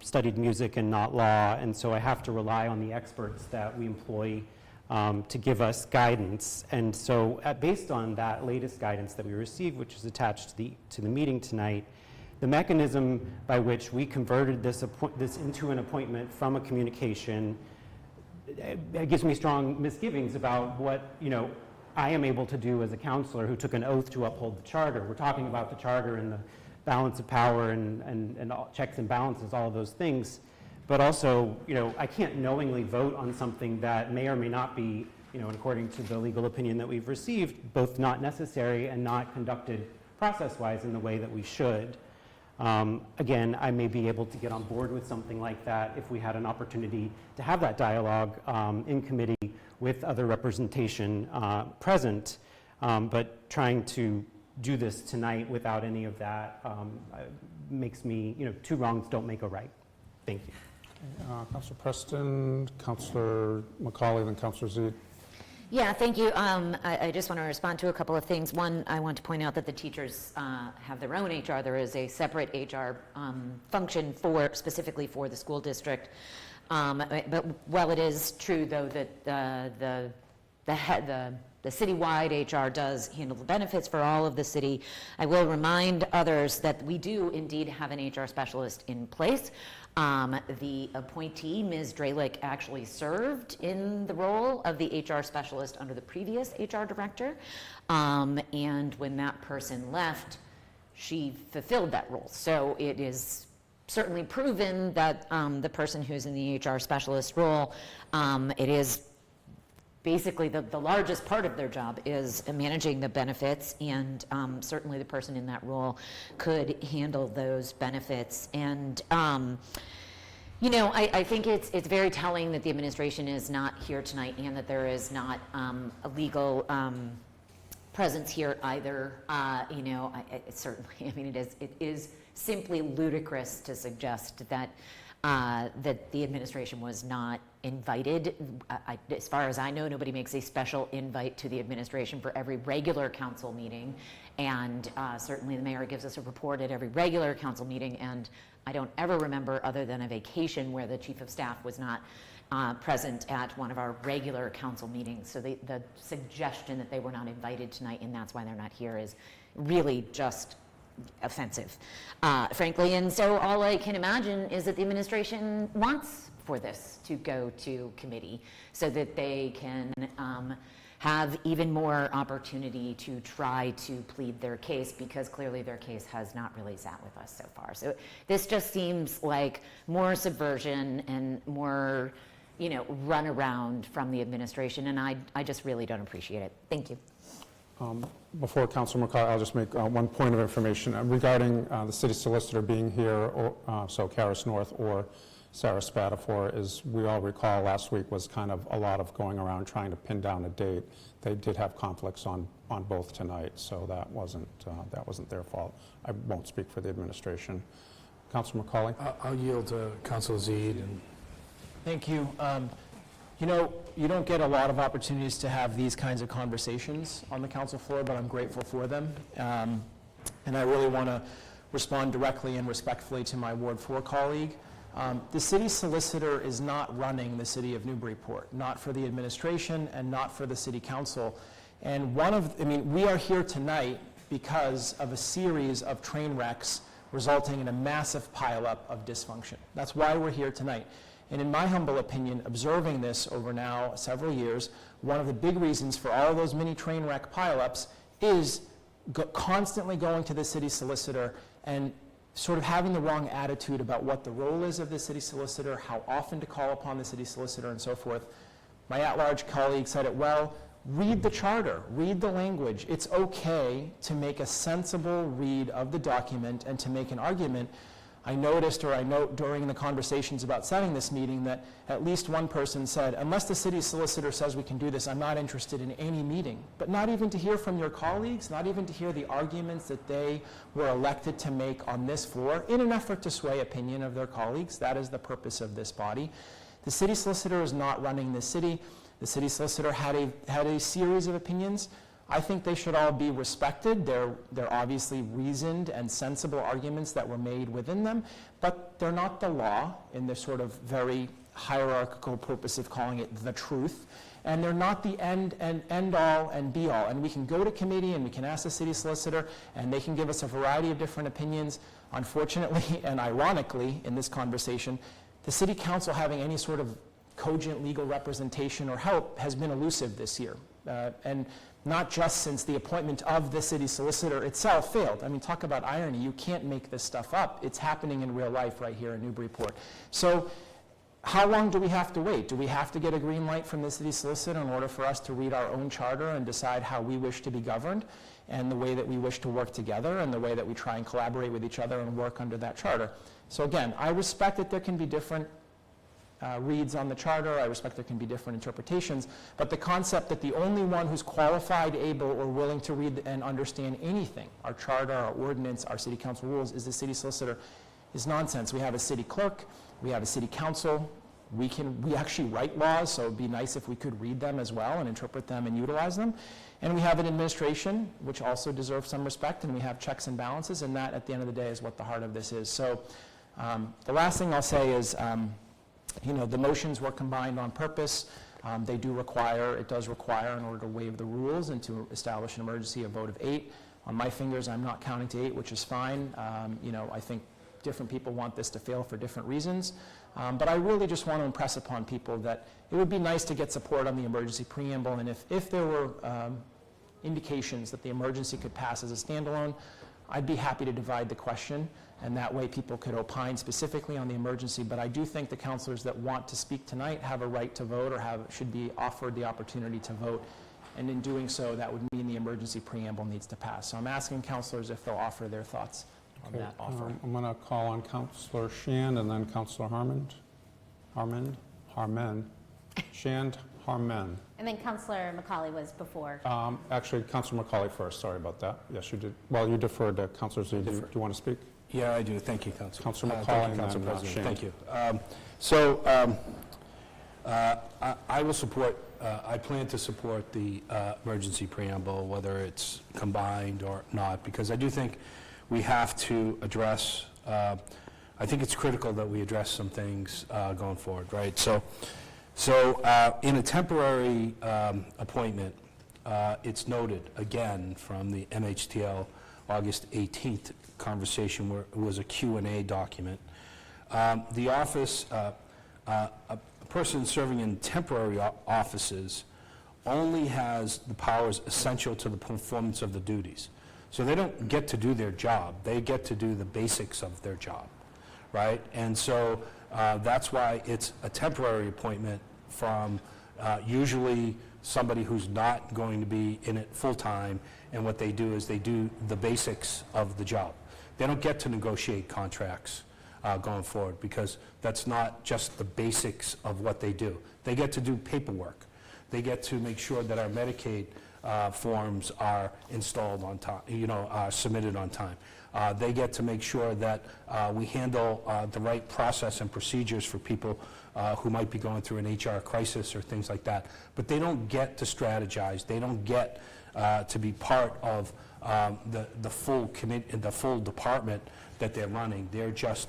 studied music and not law, and so I have to rely on the experts that we employ to give us guidance. And so based on that latest guidance that we received, which is attached to the meeting tonight, the mechanism by which we converted this into an appointment from a communication, it gives me strong misgivings about what, you know, I am able to do as a counselor who took an oath to uphold the charter. We're talking about the charter and the balance of power and all checks and balances, all of those things. But also, you know, I can't knowingly vote on something that may or may not be, you know, according to the legal opinion that we've received, both not necessary and not conducted process-wise in the way that we should. Again, I may be able to get on board with something like that if we had an opportunity to have that dialogue in committee with other representation present, but trying to do this tonight without any of that makes me, two wrongs don't make a right. Thank you. Councilor Preston, Councilor McCauley, then Councilor Zede. Yeah, thank you. I just want to respond to a couple of things. One, I want to point out that the teachers have their own HR. There is a separate HR function specifically for the school district. But while it is true, though, that the citywide HR does handle the benefits for all of the city, I will remind others that we do indeed have an HR specialist in place. The appointee, Ms. Dralick, actually served in the role of the HR specialist under the previous HR director. And when that person left, she fulfilled that role. So it is certainly proven that the person who's in the HR specialist role, it is basically the largest part of their job is managing the benefits, and certainly the person in that role could handle those benefits. And I think it's very telling that the administration is not here tonight, and that there is not a legal presence here either. It is simply ludicrous to suggest that that the administration was not invited. As far as I know, nobody makes a special invite to the administration for every regular council meeting, and certainly the mayor gives us a report at every regular council meeting, and I don't ever remember, other than a vacation, where the chief of staff was not present at one of our regular council meetings. So the suggestion that they were not invited tonight and that's why they're not here is really just offensive, frankly. And so all I can imagine is that the administration wants for this to go to committee so that they can have even more opportunity to try to plead their case, because clearly their case has not really sat with us so far. So this just seems like more subversion and more, runaround from the administration, and I just really don't appreciate it. Thank you. Before Councilor McCauley, I'll just make one point of information regarding the city solicitor being here, so Karis North or Sarah Spatafor. As we all recall, last week was kind of a lot of going around trying to pin down a date. They did have conflicts on both tonight, so that wasn't their fault. I won't speak for the administration. Councilor McCauley? I'll yield to Councilor Zede. Thank you. You don't get a lot of opportunities to have these kinds of conversations on the council floor, but I'm grateful for them. And I really want to respond directly and respectfully to my Ward 4 colleague. The city solicitor is not running the city of Newburyport, not for the administration and not for the city council. And we are here tonight because of a series of train wrecks resulting in a massive pileup of dysfunction. That's why we're here tonight. And in my humble opinion, observing this over now several years, one of the big reasons for all of those mini train wreck pileups is constantly going to the city solicitor and sort of having the wrong attitude about what the role is of the city solicitor, how often to call upon the city solicitor, and so forth. My at-large colleague said it well. Read the charter, read the language. It's okay to make a sensible read of the document and to make an argument. I note during the conversations about setting this meeting that at least one person said, unless the city solicitor says we can do this, I'm not interested in any meeting. But not even to hear from your colleagues, not even to hear the arguments that they were elected to make on this floor in an effort to sway opinion of their colleagues. That is the purpose of this body. The city solicitor is not running the city. The city solicitor had a series of opinions. I think they should all be respected. They're obviously reasoned and sensible arguments that were made within them, but they're not the law in the sort of very hierarchical purpose of calling it the truth, and they're not the end all and be all. And we can go to committee and we can ask the city solicitor and they can give us a variety of different opinions. Unfortunately and ironically in this conversation, the city council having any sort of cogent legal representation or help has been elusive this year. And not just since the appointment of the city solicitor itself failed. I mean, talk about irony. You can't make this stuff up. It's happening in real life right here in Newburyport. So how long do we have to wait? Do we have to get a green light from the city solicitor in order for us to read our own charter and decide how we wish to be governed and the way that we wish to work together and the way that we try and collaborate with each other and work under that charter? So again, I respect that there can be different reads on the charter. I respect there can be different interpretations, but the concept that the only one who's qualified, able, or willing to read and understand anything, our charter, our ordinance, our city council rules, is the city solicitor, is nonsense. We have a city clerk, we have a city council, we actually write laws, so it'd be nice if we could read them as well and interpret them and utilize them. And we have an administration, which also deserves some respect, and we have checks and balances, and that, at the end of the day, is what the heart of this is. So the last thing I'll say is, the motions were combined on purpose. It does require, in order to waive the rules and to establish an emergency, a vote of 8. On my fingers, I'm not counting to 8, which is fine. I think different people want this to fail for different reasons. But I really just want to impress upon people that it would be nice to get support on the emergency preamble, and if there were indications that the emergency could pass as a standalone, I'd be happy to divide the question, and that way people could opine specifically on the emergency. But I do think the councilors that want to speak tonight have a right to vote, or should be offered the opportunity to vote. And in doing so, that would mean the emergency preamble needs to pass. So I'm asking councilors if they'll offer their thoughts on that offer. I'm going to call on Councillor Shand and then Councillor Harmon. Shand, Harmon. And then Councillor McCauley was before. Actually, Councillor McCauley first. Sorry about that. Yes, you did. Well, you deferred to Councillors. Do you want to speak? Yeah, I do. Thank you, Councilor. Councillor McCauley Thank you, and Council then President. Shand. Thank you. I will support, I plan to support the emergency preamble, whether it's combined or not, because I do think we have to address, I think it's critical that we address some things going forward, right? So in a temporary appointment, it's noted, again, from the MHTL August 18th conversation, where it was a Q&A document. The office, a person serving in temporary offices only has the powers essential to the performance of the duties. So they don't get to do their job. They get to do the basics of their job, right? And so that's why it's a temporary appointment from usually somebody who's not going to be in it full-time, and what they do is they do the basics of the job. They don't get to negotiate contracts going forward, because that's not just the basics of what they do. They get to do paperwork. They get to make sure that our Medicaid forms are installed on time, are submitted on time. They get to make sure that we handle the right process and procedures for people who might be going through an HR crisis or things like that. But they don't get to strategize. They don't get to be part of the full full department that they're running. They're just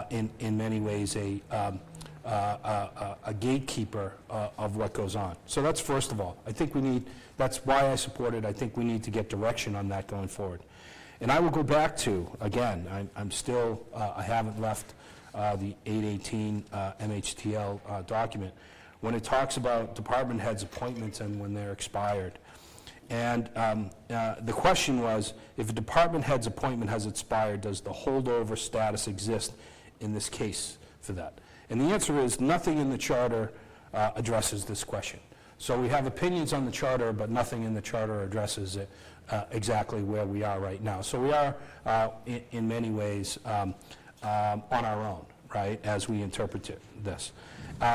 in many ways a gatekeeper of what goes on. So that's first of all. I think that's why I support it. I think we need to get direction on that going forward. And I will go back to, again, I'm still, I haven't left the 818 MHTL document, when it talks about department heads' appointments and when they're expired. And the question was, if a department head's appointment has expired, does the holdover status exist in this case for that? And the answer is nothing in the charter addresses this question. So we have opinions on the charter, but nothing in the charter addresses it exactly where we are right now. So we are, in many ways, on our own, right, as we interpret this.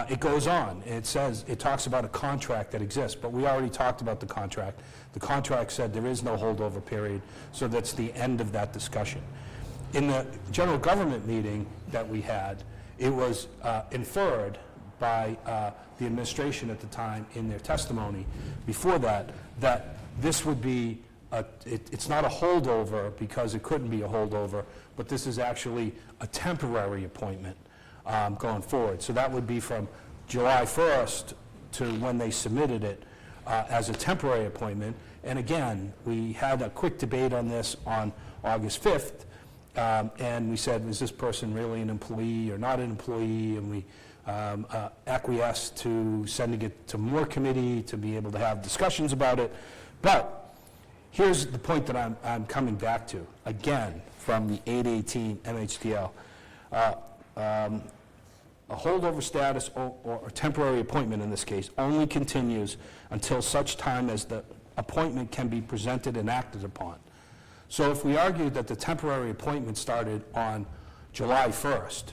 It goes on. It talks about a contract that exists, but we already talked about the contract. The contract said there is no holdover period, so that's the end of that discussion. In the general government meeting that we had, it was inferred by the administration at the time in their testimony before that this would be, it's not a holdover because it couldn't be a holdover, but this is actually a temporary appointment going forward. So that would be from July 1st to when they submitted it as a temporary appointment. And again, we had a quick debate on this on August 5th, and we said, is this person really an employee or not an employee? And we acquiesced to sending it to more committee to be able to have discussions about it. But here's the point that I'm coming back to, again, from the 818 MHTL. A holdover status or a temporary appointment in this case only continues until such time as the appointment can be presented and acted upon. So if we argued that the temporary appointment started on July 1st,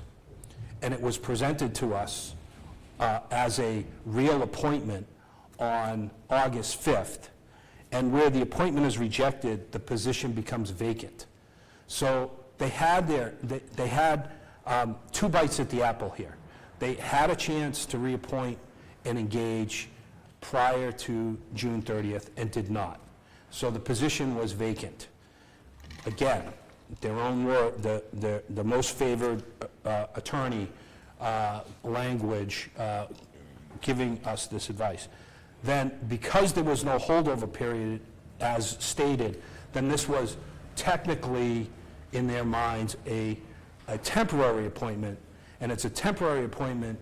and it was presented to us as a real appointment on August 5th, and where the appointment is rejected, the position becomes vacant. So they had two bites at the apple here. They had a chance to reappoint and engage prior to June 30th and did not. So the position was vacant. Again, their own word, the most favored attorney language giving us this advice. Then, because there was no holdover period as stated, then this was technically, in their minds, a temporary appointment, and it's a temporary appointment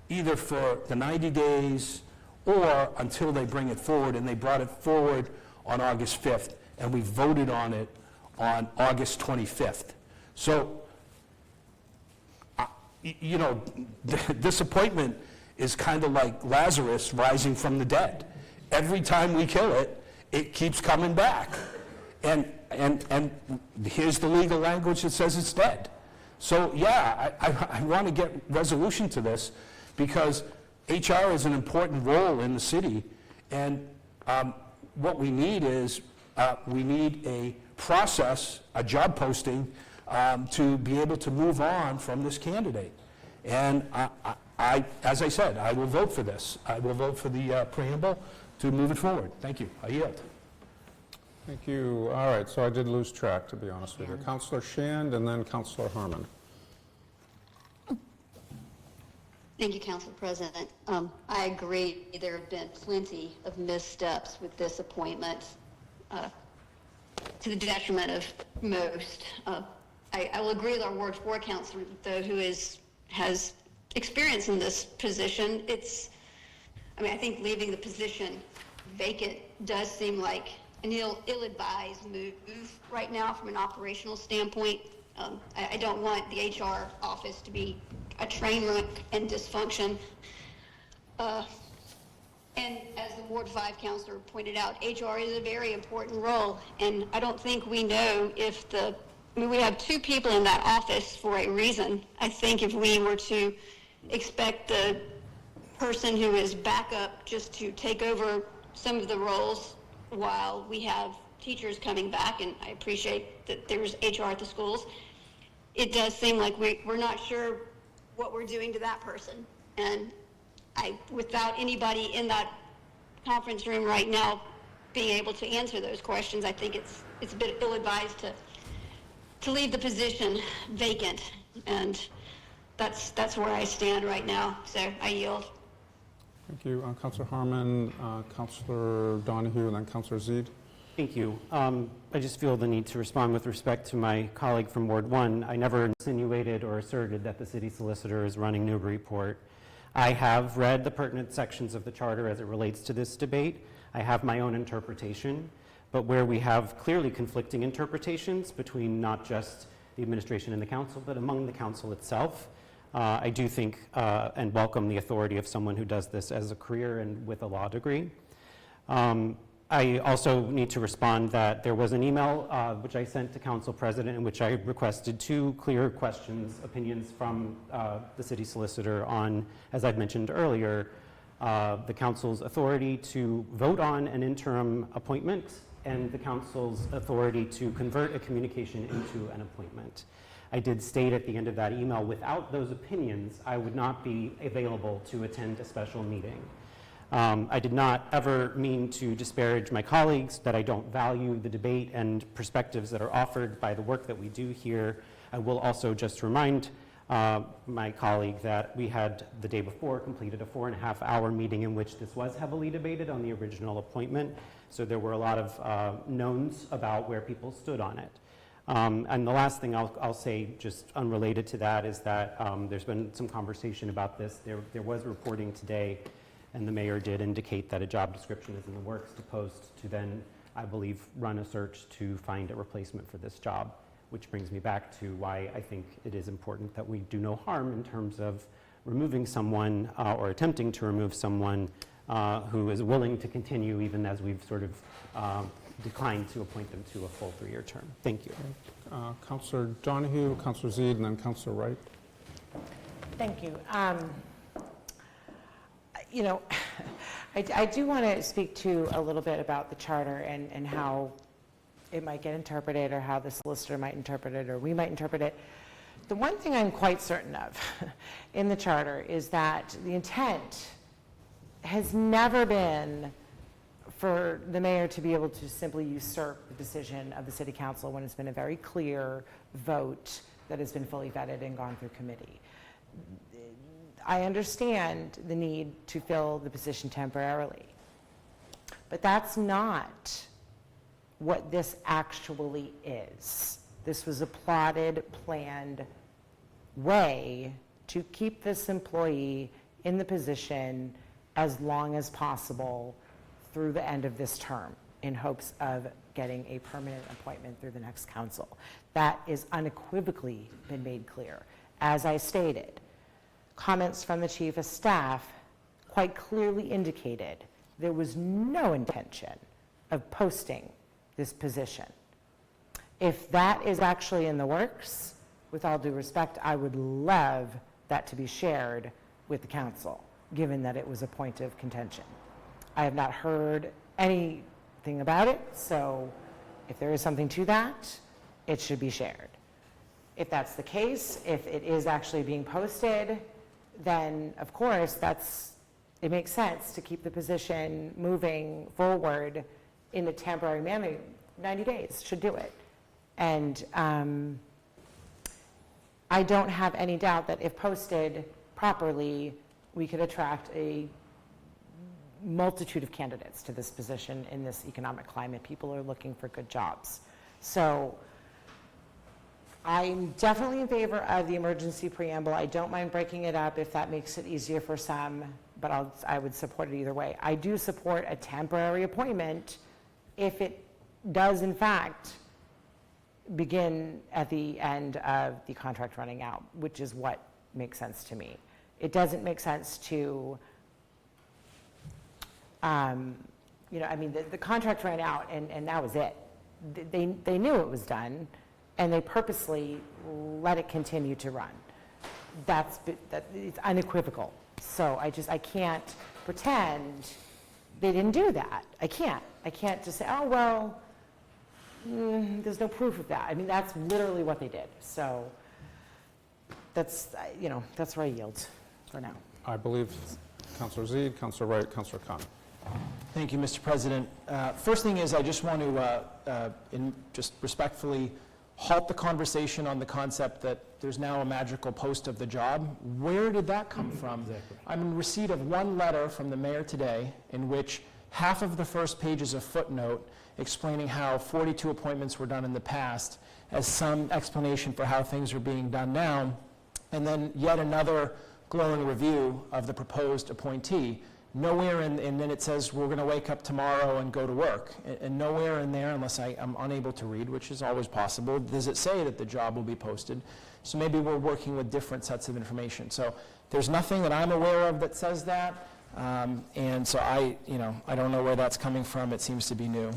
either for the 90 days or until they bring it forward, and they brought it forward on August 5th, and we voted on it on August 25th. So, you know, this appointment is kind of like Lazarus rising from the dead. Every time we kill it, it keeps coming back. And here's the legal language that says it's dead. So, yeah, I want to get resolution to this, because HR is an important role in the city, and what we need is, we need a process, a job posting, to be able to move on from this candidate. And as I said, I will vote for this. I will vote for the preamble to move it forward. Thank you. I yield. Thank you. All right, so I did lose track, to be honest with you. Councillor Shand and then Councillor Harmon. Thank you, Council President. I agree, there have been plenty of missteps with this appointment, to the detriment of most. I will agree with our Ward 4 councillor, though, who has experience in this position. I think leaving the position vacant does seem like an ill-advised move right now from an operational standpoint. I don't want the HR office to be a train wreck and dysfunction. And as the Ward 5 councillor pointed out, HR is a very important role, and I don't think we know if we have two people in that office for a reason. I think if we were to expect the person who is backup just to take over some of the roles while we have teachers coming back, and I appreciate that there's HR at the schools, it does seem like we're not sure what we're doing to that person. And without anybody in that conference room right now being able to answer those questions, I think it's a bit ill-advised to leave the position vacant, and that's where I stand right now. So I yield. Thank you. Councillor Harmon, Councillor Donahue, and then Councillor Zede. Thank you. I just feel the need to respond with respect to my colleague from Ward 1. I never insinuated or asserted that the city solicitor is running Newburyport. I have read the pertinent sections of the charter as it relates to this debate. I have my own interpretation, but where we have clearly conflicting interpretations between not just the administration and the council, but among the council itself, I do think and welcome the authority of someone who does this as a career and with a law degree. I also need to respond that there was an email which I sent to Council President in which I requested two clear questions, opinions from the city solicitor on, as I've mentioned earlier, the council's authority to vote on an interim appointment and the council's authority to convert a communication into an appointment. I did state at the end of that email, without those opinions, I would not be available to attend a special meeting. I did not ever mean to disparage my colleagues, that I don't value the debate and perspectives that are offered by the work that we do here. I will also just remind my colleague that we had the day before completed a 4.5-hour meeting in which this was heavily debated on the original appointment. So there were a lot of knowns about where people stood on it. And the last thing I'll say, just unrelated to that, is that there's been some conversation about this. There was reporting today, and the mayor did indicate that a job description is in the works to post to then, I believe, run a search to find a replacement for this job, which brings me back to why I think it is important that we do no harm in terms of removing someone or attempting to remove someone who is willing to continue even as we've sort of declined to appoint them to a full 3-year term. Thank you. Councillor Donahue, Councillor Zede, and then Councillor Wright. Thank you. You know, I do want to speak to a little bit about the charter and how it might get interpreted, or how the solicitor might interpret it, or we might interpret it. The one thing I'm quite certain of in the charter is that the intent has never been for the mayor to be able to simply usurp the decision of the city council when it's been a very clear vote that has been fully vetted and gone through committee. I understand the need to fill the position temporarily, but that's not what this actually is. This was a plotted, planned way to keep this employee in the position as long as possible through the end of this term, in hopes of getting a permanent appointment through the next council. That is unequivocally been made clear. As I stated, comments from the chief of staff quite clearly indicated there was no intention of posting this position. If that is actually in the works, with all due respect, I would love that to be shared with the council, given that it was a point of contention. I have not heard anything about it, so if there is something to that, it should be shared. If that's the case, if it is actually being posted, then of course it makes sense to keep the position moving forward in a temporary manner. 90 days should do it. And I don't have any doubt that if posted properly, we could attract a multitude of candidates to this position in this economic climate. People are looking for good jobs. So I'm definitely in favor of the emergency preamble. I don't mind breaking it up if that makes it easier for some, but I would support it either way. I do support a temporary appointment if it does in fact begin at the end of the contract running out, which is what makes sense to me. It doesn't make sense to, the contract ran out and that was it. They knew it was done, and they purposely let it continue to run. It's unequivocal. So I can't pretend they didn't do that. I can't just say, oh, well, there's no proof of that. I mean, that's literally what they did. So that's where I yield for now. I believe Councillor Zede, Councillor Wright, Councillor Khan. Thank you, Mr. President. First thing is I just want to just respectfully halt the conversation on the concept that there's now a magical post of the job. Where did that come from? Exactly. I'm in receipt of one letter from the mayor today in which half of the first page is a footnote explaining how 42 appointments were done in the past as some explanation for how things are being done now, and then yet another glowing review of the proposed appointee. Nowhere and then it says we're going to wake up tomorrow and go to work. And nowhere in there, unless I'm unable to read, which is always possible, does it say that the job will be posted. So maybe we're working with different sets of information. So there's nothing that I'm aware of that says that. And so I don't know where that's coming from. It seems to be new.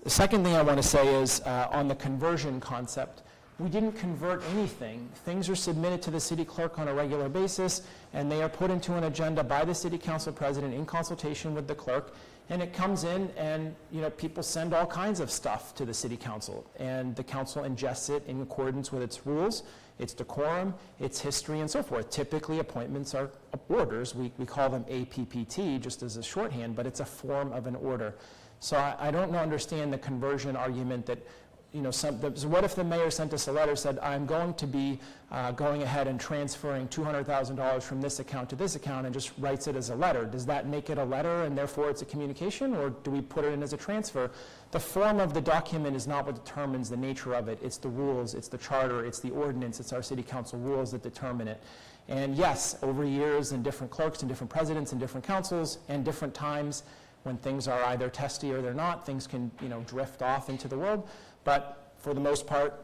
The second thing I want to say is on the conversion concept. We didn't convert anything. Things are submitted to the city clerk on a regular basis, and they are put into an agenda by the city council president in consultation with the clerk, and it comes in and people send all kinds of stuff to the city council, and the council ingests it in accordance with its rules, its decorum, its history, and so forth. Typically, appointments are orders. We call them APPT just as a shorthand, but it's a form of an order. So I don't understand the conversion argument that so what if the mayor sent us a letter, said, I'm going to be going ahead and transferring $200,000 from this account to this account, and just writes it as a letter? Does that make it a letter and therefore it's a communication, or do we put it in as a transfer? The form of the document is not what determines the nature of it. It's the rules, it's the charter, it's the ordinance, it's our city council rules that determine it. And yes, over years and different clerks and different presidents and different councils and different times when things are either testy or they're not, things can drift off into the world. But for the most part,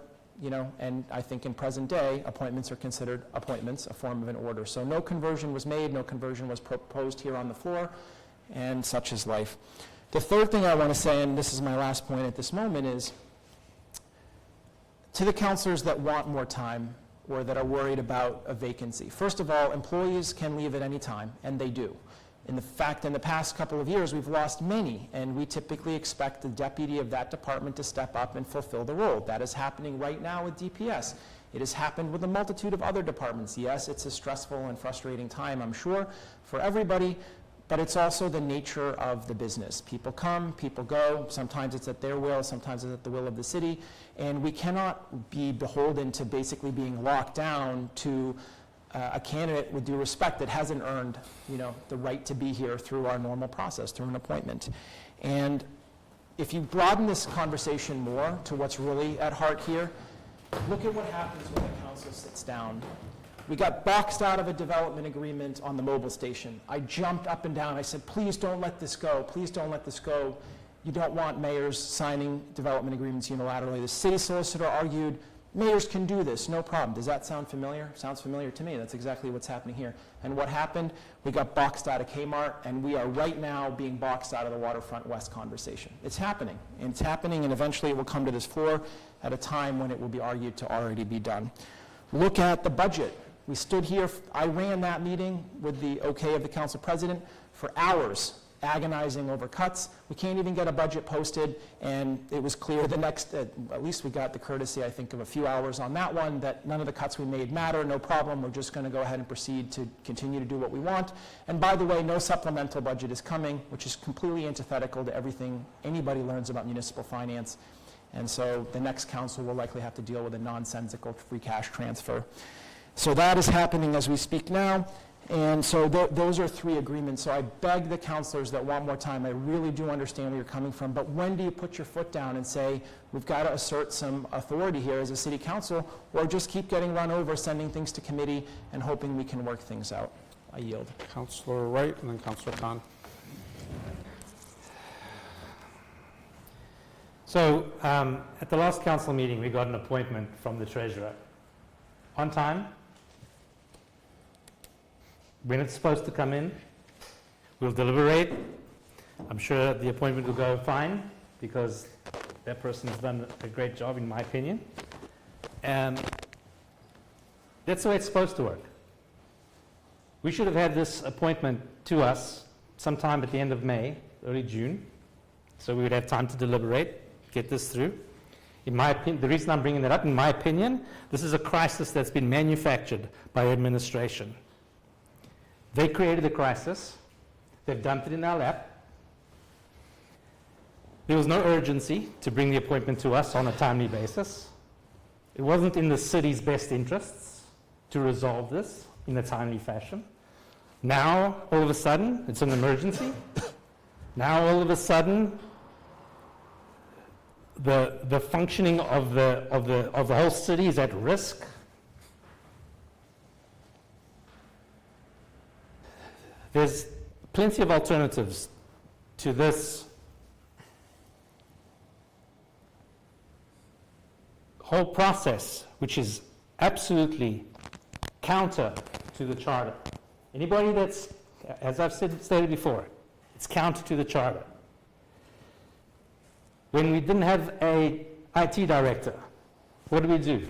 and I think in present day, appointments are considered appointments, a form of an order. So no conversion was made, no conversion was proposed here on the floor, and such is life. The third thing I want to say, and this is my last point at this moment, is to the councilors that want more time, or that are worried about a vacancy. First of all, employees can leave at any time, and they do. In the past couple of years, we've lost many, and we typically expect the deputy of that department to step up and fulfill the role. That is happening right now with DPS. It has happened with a multitude of other departments. Yes, it's a stressful and frustrating time, I'm sure, for everybody, but it's also the nature of the business. People come, people go. Sometimes it's at their will, sometimes it's at the will of the city, and we cannot be beholden to basically being locked down to a candidate, with due respect, that hasn't earned, the right to be here through our normal process, through an appointment. And if you broaden this conversation more to what's really at heart here, look at what happens when the council sits down. We got boxed out of a development agreement on the mobile station. I jumped up and down. I said, please don't let this go. Please don't let this go. You don't want mayors signing development agreements unilaterally. The city solicitor argued, mayors can do this, no problem. Does that sound familiar? Sounds familiar to me. That's exactly what's happening here. And what happened? We got boxed out of Kmart, and we are right now being boxed out of the Waterfront West conversation. It's happening, and eventually it will come to this floor at a time when it will be argued to already be done. Look at the budget. We stood here, I ran that meeting with the okay of the council president for hours, agonizing over cuts. We can't even get a budget posted, and it was clear the next, at least we got the courtesy, I think, of a few hours on that one, that none of the cuts we made matter, no problem, we're just going to go ahead and proceed to continue to do what we want. And by the way, no supplemental budget is coming, which is completely antithetical to everything anybody learns about municipal finance. And so the next council will likely have to deal with a nonsensical free cash transfer. So that is happening as we speak now. And so those are three agreements. So I beg the councilors that want more time. I really do understand where you're coming from. But when do you put your foot down and say, we've got to assert some authority here as a city council, or just keep getting run over, sending things to committee, and hoping we can work things out? I yield. Councillor Wright and then Councillor Khan. So at the last council meeting, we got an appointment from the treasurer. On time, when it's supposed to come in, we'll deliberate. I'm sure the appointment will go fine because that person has done a great job, in my opinion. And that's the way it's supposed to work. We should have had this appointment to us sometime at the end of May, early June, so we would have time to deliberate, get this through. In my opinion, the reason I'm bringing that up, in my opinion, this is a crisis that's been manufactured by administration. They created the crisis. They've dumped it in our lap. There was no urgency to bring the appointment to us on a timely basis. It wasn't in the city's best interests to resolve this in a timely fashion. Now, all of a sudden, it's an emergency. Now, all of a sudden, the functioning of the whole city is at risk. There's plenty of alternatives to this whole process, which is absolutely counter to the charter. Anybody that's, as I've stated before, it's counter to the charter. When we didn't have a IT director, what did we do?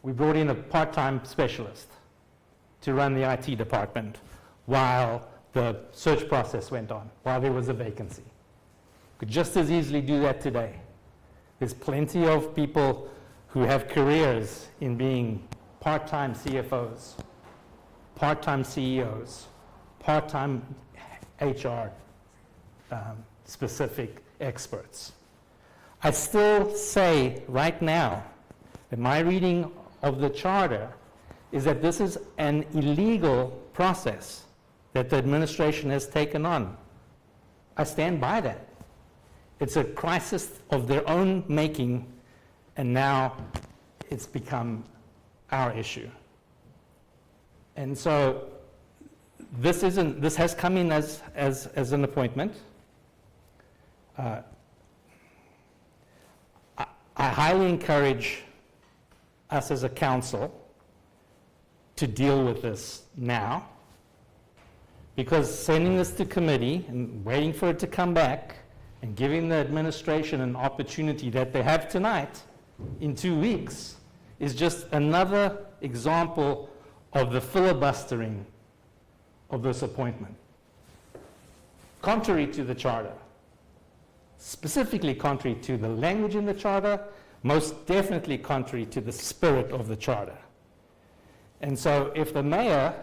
We brought in a part-time specialist to run the IT department while the search process went on, while there was a vacancy. Could just as easily do that today. There's plenty of people who have careers in being part-time CFOs, part-time CEOs, part-time HR specific experts. I still say right now that my reading of the charter is that this is an illegal process that the administration has taken on. I stand by that. It's a crisis of their own making, and now it's become our issue. And so this has come in as an appointment. I highly encourage us as a council to deal with this now, because sending this to committee and waiting for it to come back and giving the administration an opportunity that they have tonight in 2 weeks is just another example of the filibustering of this appointment. Contrary to the charter, specifically contrary to the language in the charter, most definitely contrary to the spirit of the charter. And so if the mayor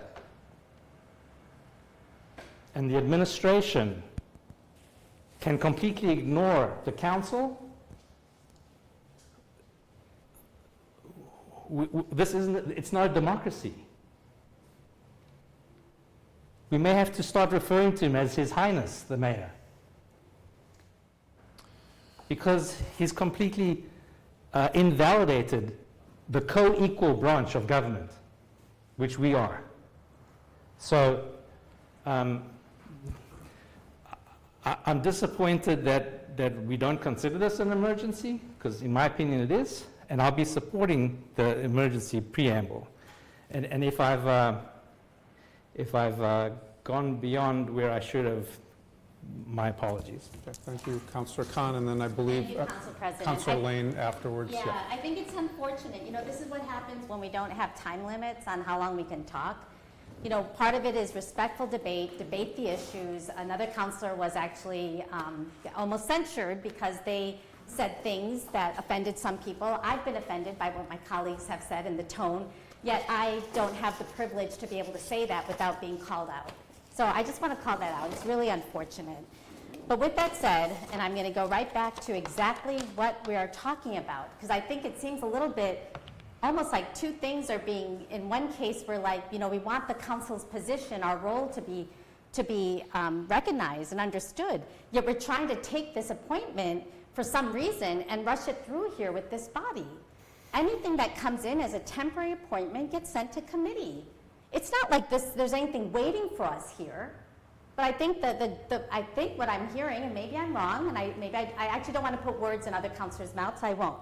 and the administration can completely ignore the council, it's not a democracy. We may have to start referring to him as His Highness, the Mayor, because he's completely invalidated the co-equal branch of government, which we are. So I'm disappointed that we don't consider this an emergency, because in my opinion it is, and I'll be supporting the emergency preamble. And if I've gone beyond where I should have, my apologies. Okay, thank you, Councillor Khan, and then I believe Thank you, Council President. Councillor Lane afterwards. Yeah, I think it's unfortunate. You know, this is what happens when we don't have time limits on how long we can talk. You know, part of it is respectful debate the issues. Another councillor was actually almost censured because they said things that offended some people. I've been offended by what my colleagues have said and the tone, yet I don't have the privilege to be able to say that without being called out. So I just want to call that out. It's really unfortunate. But with that said, and I'm going to go right back to exactly what we are talking about, because I think it seems a little bit almost like two things are being, in one case we're like, you know, we want the council's position, our role to be recognized and understood, yet we're trying to take this appointment for some reason and rush it through here with this body. Anything that comes in as a temporary appointment gets sent to committee. It's not like there's anything waiting for us here. But I think I think what I'm hearing, and maybe I'm wrong, and I actually don't want to put words in other councillors' mouths, I won't.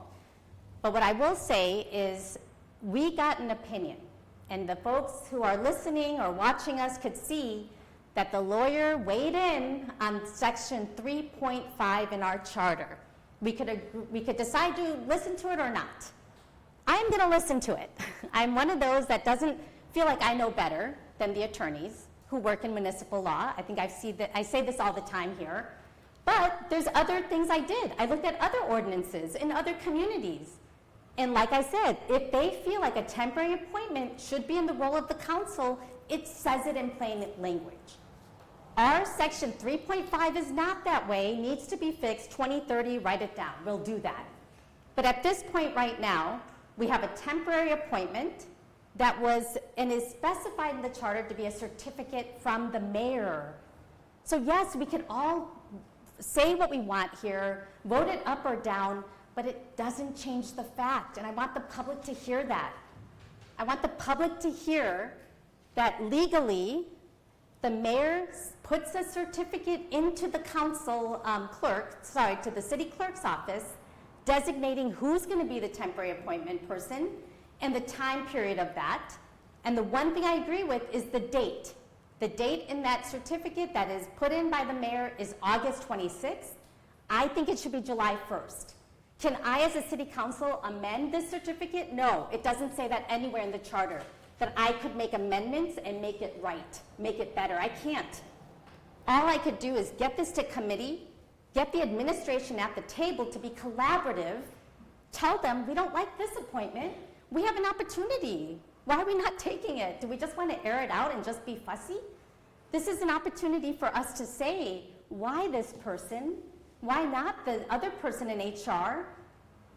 But what I will say is we got an opinion, and the folks who are listening or watching us could see that the lawyer weighed in on section 3.5 in our charter. We could decide to listen to it or not. I'm going to listen to it. I'm one of those that doesn't feel like I know better than the attorneys who work in municipal law. I think I say this all the time here. But there's other things I did. I looked at other ordinances in other communities. And like I said, if they feel like a temporary appointment should be in the role of the council, it says it in plain language. Our section 3.5 is not that way, needs to be fixed, 2030, write it down, we'll do that. But at this point right now, we have a temporary appointment that was, and is specified in the charter to be a certificate from the mayor. So yes, we can all say what we want here, vote it up or down, but it doesn't change the fact, and I want the public to hear that. I want the public to hear that legally, the mayor puts a certificate into the council to the city clerk's office, designating who's going to be the temporary appointment person and the time period of that. And the one thing I agree with is the date. The date in that certificate that is put in by the mayor is August 26th. I think it should be July 1st. Can I, as a city council, amend this certificate? No, it doesn't say that anywhere in the charter, that I could make amendments and make it right, make it better. I can't. All I could do is get this to committee, get the administration at the table to be collaborative, tell them we don't like this appointment, we have an opportunity. Why are we not taking it? Do we just want to air it out and just be fussy? This is an opportunity for us to say, why this person? Why not the other person in HR?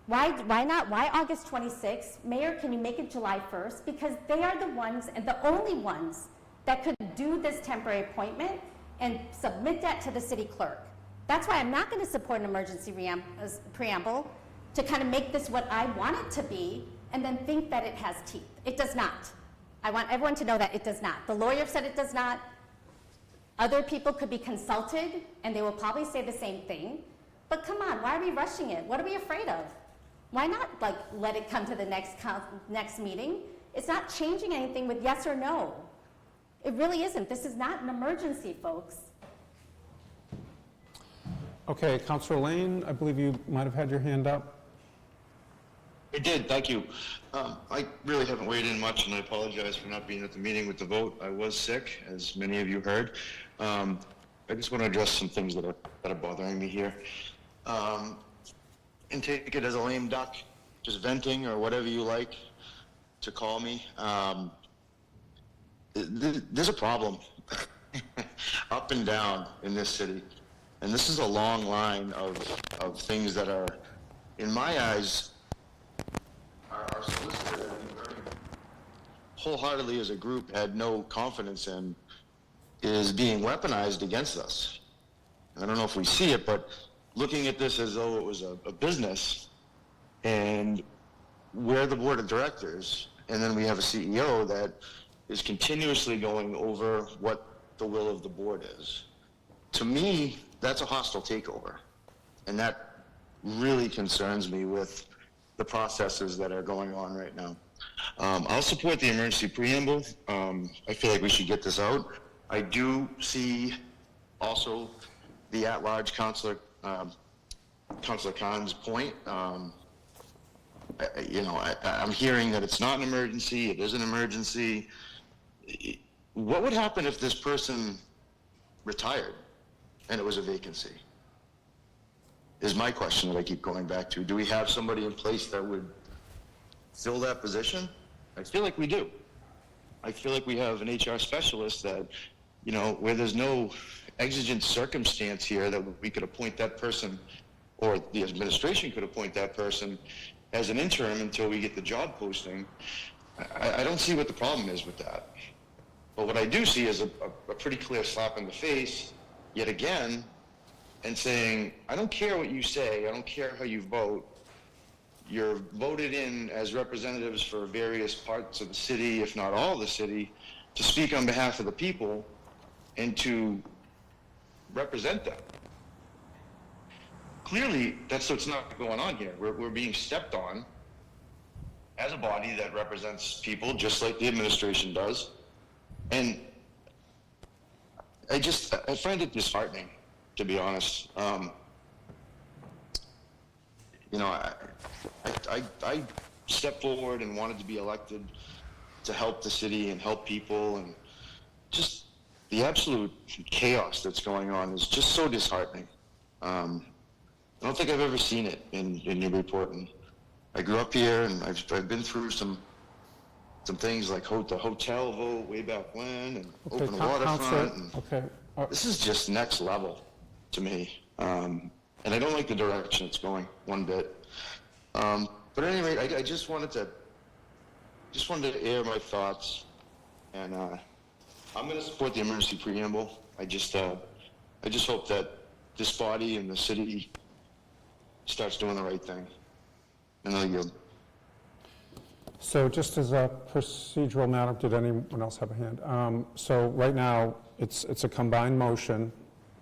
Why not? Why August 26th? Mayor, can you make it July 1st? Because they are the ones and the only ones that could do this temporary appointment and submit that to the city clerk. That's why I'm not going to support an emergency preamble to kind of make this what I want it to be and then think that it has teeth. It does not. I want everyone to know that it does not. The lawyer said it does not. Other people could be consulted, and they will probably say the same thing. But come on, why are we rushing it? What are we afraid of? Why not let it come to the next meeting? It's not changing anything with yes or no. It really isn't. This is not an emergency, folks. Okay, Councillor Lane, I believe you might have had your hand up. I did, thank you. I really haven't weighed in much, and I apologize for not being at the meeting with the vote. I was sick, as many of you heard. I just want to address some things that are bothering me here. And take it as a lame duck, just venting or whatever you like to call me. There's a problem up and down in this city. And this is a long line of things that are, in my eyes, our solicitor, very wholeheartedly as a group, had no confidence in, is being weaponized against us. I don't know if we see it, but looking at this as though it was a business, and we're the board of directors, and then we have a CEO that is continuously going over what the will of the board is. To me, that's a hostile takeover, and that really concerns me with the processes that are going on right now. I'll support the emergency preamble. I feel like we should get this out. I do see also the at-large Councillor Khan's point. I'm hearing that it's not an emergency, it is an emergency. What would happen if this person retired and it was a vacancy? Is my question that I keep going back to. Do we have somebody in place that would fill that position? I feel like we do. I feel like we have an HR specialist that, where there's no exigent circumstance here that we could appoint that person, or the administration could appoint that person as an interim until we get the job posting. I don't see what the problem is with that. But what I do see is a pretty clear slap in the face, yet again, and saying, I don't care what you say, I don't care how you vote. You're voted in as representatives for various parts of the city, if not all of the city, to speak on behalf of the people and to represent them. Clearly, that's what's not going on here. We're being stepped on as a body that represents people, just like the administration does. And I find it disheartening, to be honest. I stepped forward and wanted to be elected to help the city and help people, and just the absolute chaos that's going on is just so disheartening. I don't think I've ever seen it in Newburyport. And I grew up here, and I've been through some things like the hotel vote way back when, and open waterfront. And this is just next level to me, and I don't like the direction it's going one bit. But at any rate, I just wanted to air my thoughts, and I'm going to support the emergency preamble. I just hope that this body and the city starts doing the right thing. And I'll yield. So just as a procedural matter, did anyone else have a hand? So right now, it's a combined motion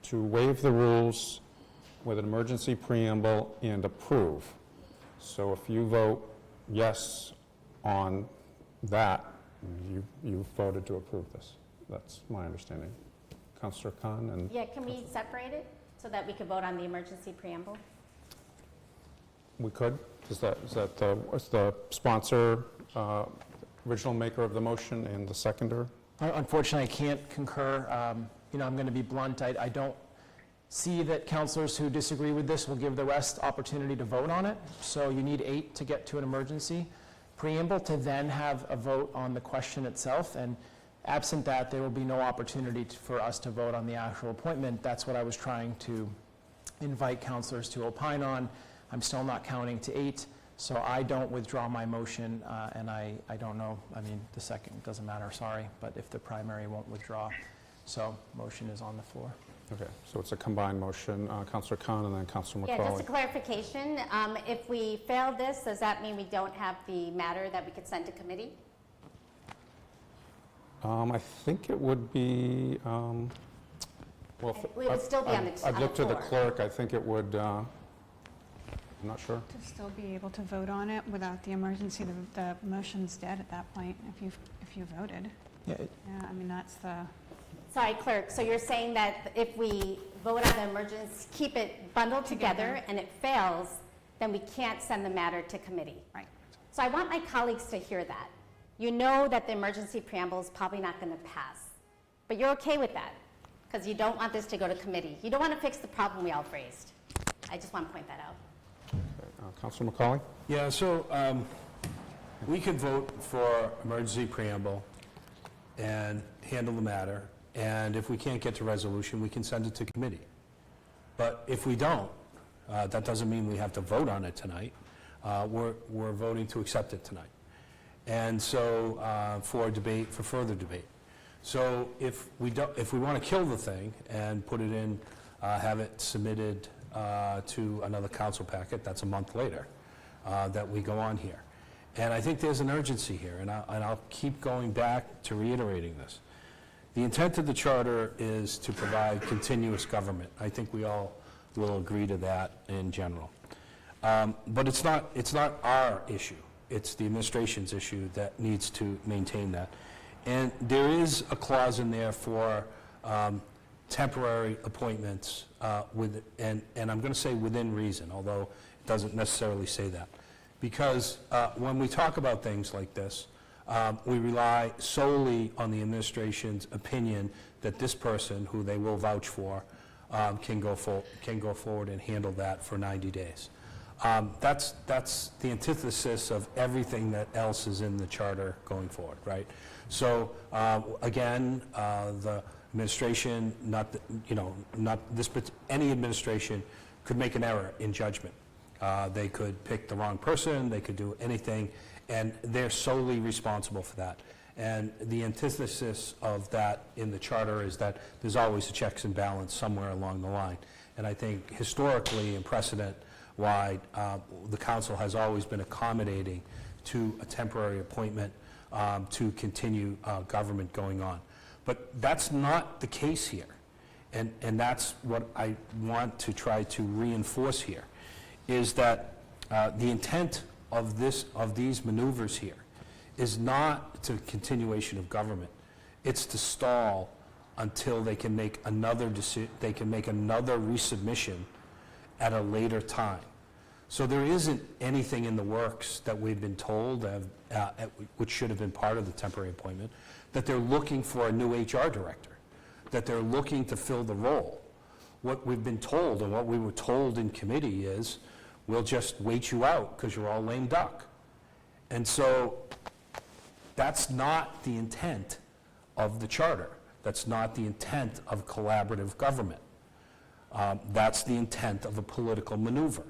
to waive the rules with an emergency preamble and approve. So if you vote yes on that, you voted to approve this. That's my understanding. Councillor Khan and... Yeah, can we separate it so that we could vote on the emergency preamble? We could? Is that the sponsor, original maker of the motion, and the seconder? Unfortunately, I can't concur. I'm going to be blunt. I don't see that councillors who disagree with this will give the rest opportunity to vote on it. So you need 8 to get to an emergency preamble to then have a vote on the question itself. And absent that, there will be no opportunity for us to vote on the actual appointment. That's what I was trying to invite councillors to opine on. I'm still not counting to 8, so I don't withdraw my motion, and I don't know, the second doesn't matter, sorry, but if the primary won't withdraw, so motion is on the floor. Okay, so it's a combined motion. Councillor Khan and then Councillor McCauley. Yeah, just a clarification. If we fail this, does that mean we don't have the matter that we could send to committee? I think it would be, It would still be on the floor. I'd look to the clerk. I think it would, I'm not sure. To still be able to vote on it without the emergency, the motion's dead at that point, if you voted. Yeah. That's the... Sorry, clerk, so you're saying that if we vote on the emergency, keep it bundled together, and it fails, then we can't send the matter to committee? Right. So I want my colleagues to hear that. You know that the emergency preamble is probably not going to pass, but you're okay with that because you don't want this to go to committee. You don't want to fix the problem we all raised. I just want to point that out. Councilor McCauley? Yeah, so we could vote for emergency preamble and handle the matter, and if we can't get to resolution, we can send it to committee. But if we don't, that doesn't mean we have to vote on it tonight. We're voting to accept it tonight. And so for debate, for further debate. So if we want to kill the thing and put it in, have it submitted to another council packet, that's a month later, that we go on here. And I think there's an urgency here, and I'll keep going back to reiterating this. The intent of the charter is to provide continuous government. I think we all will agree to that in general. But it's not our issue. It's the administration's issue that needs to maintain that. And there is a clause in there for temporary appointments, and I'm going to say within reason, although it doesn't necessarily say that. Because when we talk about things like this, we rely solely on the administration's opinion that this person, who they will vouch for, can go forward and handle that for 90 days. That's the antithesis of everything that else is in the charter going forward, right? So again, the administration, any administration could make an error in judgment. They could pick the wrong person, they could do anything, and they're solely responsible for that. And the antithesis of that in the charter is that there's always a checks and balance somewhere along the line. And I think historically and precedent-wide, the council has always been accommodating to a temporary appointment to continue government going on. But that's not the case here. And that's what I want to try to reinforce here, is that the intent of these maneuvers here is not to continuation of government. It's to stall until they can make another resubmission at a later time. So there isn't anything in the works that we've been told, which should have been part of the temporary appointment, that they're looking for a new HR director, that they're looking to fill the role. What we've been told and what we were told in committee is, we'll just wait you out because you're all lame duck. And so that's not the intent of the charter. That's not the intent of collaborative government. That's the intent of a political maneuver.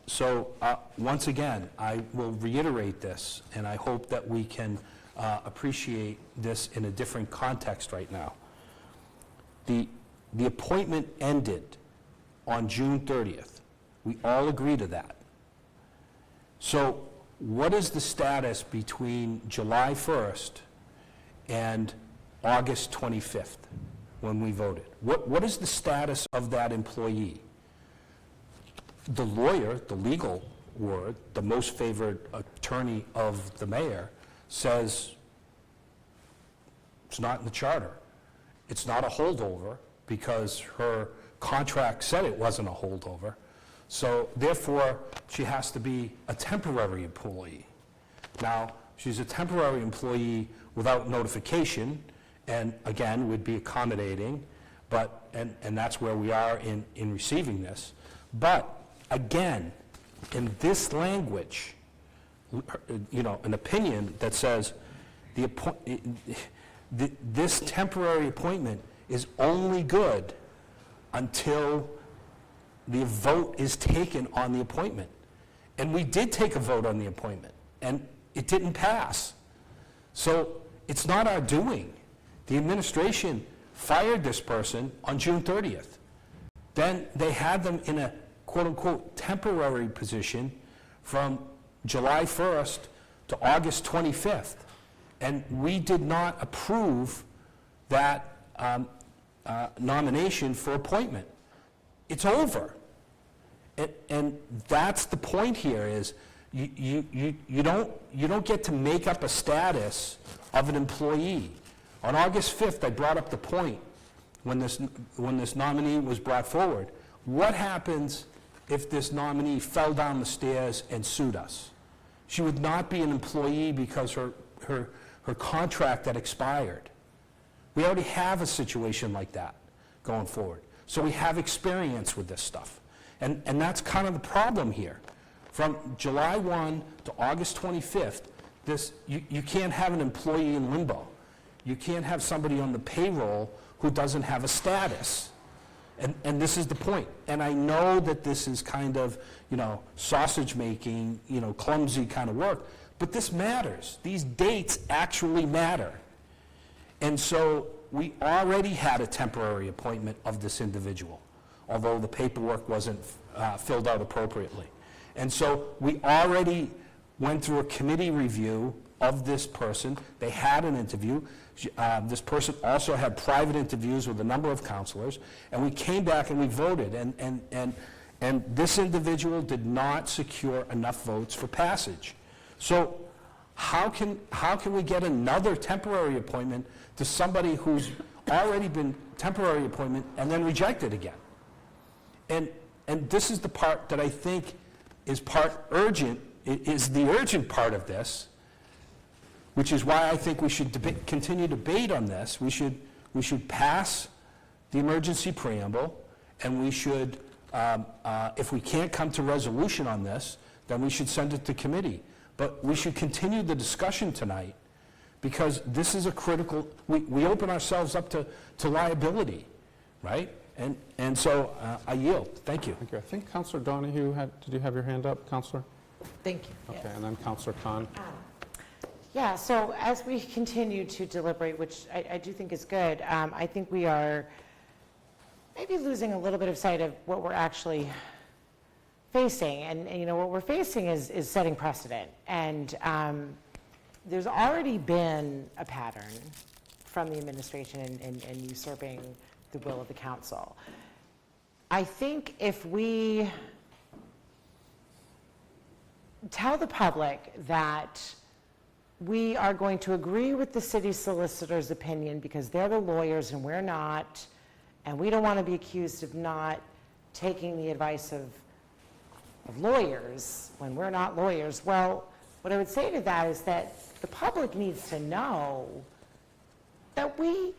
So once again, I will reiterate this, and I hope that we can appreciate this in a different context right now. The appointment ended on June 30th. We all agree to that. So what is the status between July 1st and August 25th when we voted? What is the status of that employee? The lawyer, the legal word, the most favored attorney of the mayor, says it's not in the charter. It's not a holdover because her contract said it wasn't a holdover. So therefore, she has to be a temporary employee. Now, she's a temporary employee without notification, and again, would be accommodating, but, and that's where we are in receiving this. But again, in this language, an opinion that says this temporary appointment is only good until the vote is taken on the appointment. And we did take a vote on the appointment, and it didn't pass. So it's not our doing. The administration fired this person on June 30th. Then they had them in a quote-unquote temporary position from July 1st to August 25th. And we did not approve that nomination for appointment. It's over. And that's the point here is you don't get to make up a status of an employee. On August 5th, I brought up the point when this nominee was brought forward. What happens if this nominee fell down the stairs and sued us? She would not be an employee because her contract had expired. We already have a situation like that going forward. So we have experience with this stuff. And that's kind of the problem here. From July 1 to August 25th, you can't have an employee in limbo. You can't have somebody on the payroll who doesn't have a status. And this is the point. And I know that this is kind of, sausage making, clumsy kind of work, but this matters. These dates actually matter. And so we already had a temporary appointment of this individual, although the paperwork wasn't filled out appropriately. And so we already went through a committee review of this person. They had an interview. This person also had private interviews with a number of councillors, and we came back and we voted, and this individual did not secure enough votes for passage. So how can we get another temporary appointment to somebody who's already been temporary appointment and then rejected again? And this is the part that I think is is the urgent part of this, which is why I think we should continue debate on this. We should pass the emergency preamble, and we should, if we can't come to resolution on this, then we should send it to committee. But we should continue the discussion tonight, because this is a critical, we open ourselves up to liability, right? And so I yield. Thank you. Thank you. I think Councillor Donahue did you have your hand up, Councillor? Thank you. Okay, Yes. and then Councillor Khan. Yeah, so as we continue to deliberate, which I do think is good, I think we are maybe losing a little bit of sight of what we're actually facing. And what we're facing is setting precedent. And there's already been a pattern from the administration in usurping the will of the council. I think if we tell the public that we are going to agree with the city solicitor's opinion because they're the lawyers and we're not, and we don't want to be accused of not taking the advice of lawyers when we're not lawyers. Well, what I would say to that is that the public needs to know that we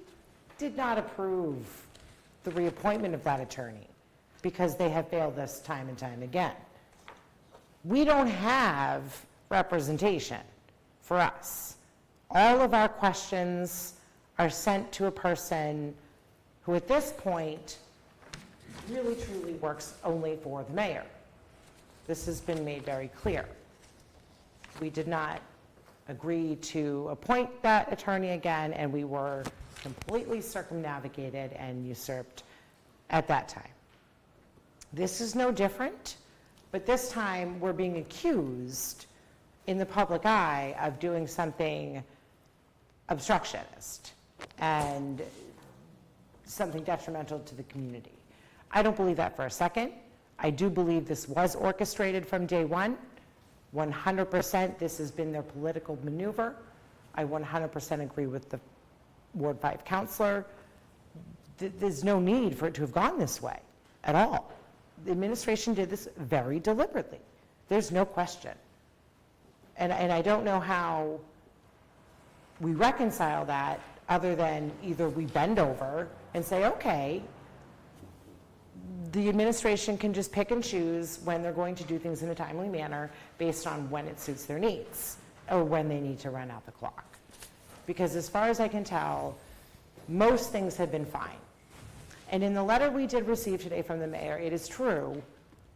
did not approve the reappointment of that attorney because they have failed us time and time again. We don't have representation for us. All of our questions are sent to a person who at this point really truly works only for the mayor. This has been made very clear. We did not agree to appoint that attorney again, and we were completely circumnavigated and usurped at that time. This is no different, but this time we're being accused in the public eye of doing something obstructionist and something detrimental to the community. I don't believe that for a second. I do believe this was orchestrated from day one. 100% this has been their political maneuver. I 100% agree with the Ward 5 councillor. There's no need for it to have gone this way at all. The administration did this very deliberately. There's no question. And I don't know how we reconcile that other than either we bend over and say, okay, the administration can just pick and choose when they're going to do things in a timely manner based on when it suits their needs or when they need to run out the clock. Because as far as I can tell, most things have been fine. And in the letter we did receive today from the mayor, it is true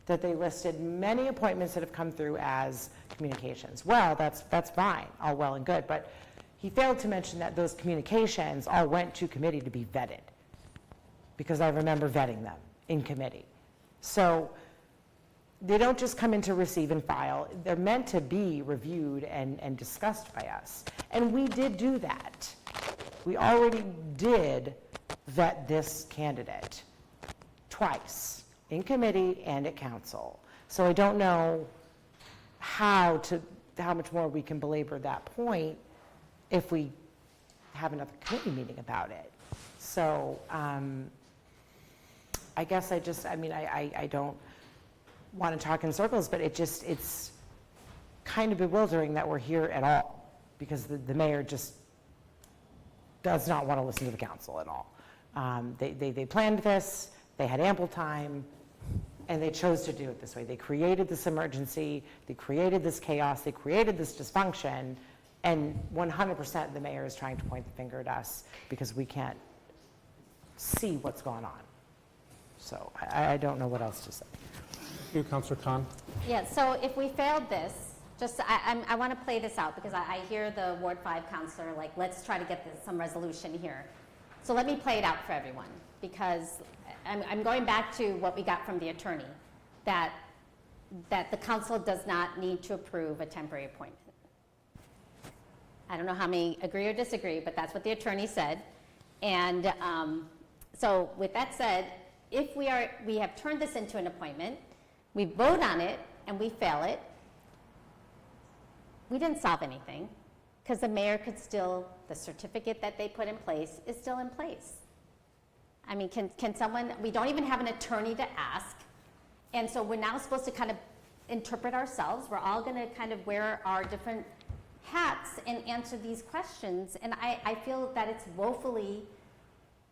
that they listed many appointments that have come through as communications. Well, that's fine, all well and good, but he failed to mention that those communications all went to committee to be vetted, because I remember vetting them in committee. So they don't just come in to receive and file. They're meant to be reviewed and discussed by us. And we did do that. We already did vet this candidate twice, in committee and at council. So I don't know how much more we can belabor that point if we have another committee meeting about it. So I guess I don't want to talk in circles, but it's kind of bewildering that we're here at all, because the mayor just does not want to listen to the council at all. They planned this, they had ample time, and they chose to do it this way. They created this emergency, they created this chaos, they created this dysfunction, and 100% the mayor is trying to point the finger at us because we can't see what's going on. So I don't know what else to say. Thank you, Councillor Khan. Yeah, so if we failed this, I want to play this out because I hear the Ward 5 councillor like, let's try to get some resolution here. So let me play it out for everyone, because I'm going back to what we got from the attorney, that the council does not need to approve a temporary appointment. I don't know how many agree or disagree, but that's what the attorney said. And so with that said, if we have turned this into an appointment, we vote on it and we fail it, we didn't solve anything, because the mayor could still, the certificate that they put in place is still in place. I mean, can someone, we don't even have an attorney to ask, and so we're now supposed to kind of interpret ourselves. We're all going to kind of wear our different hats and answer these questions, and I feel that it's woefully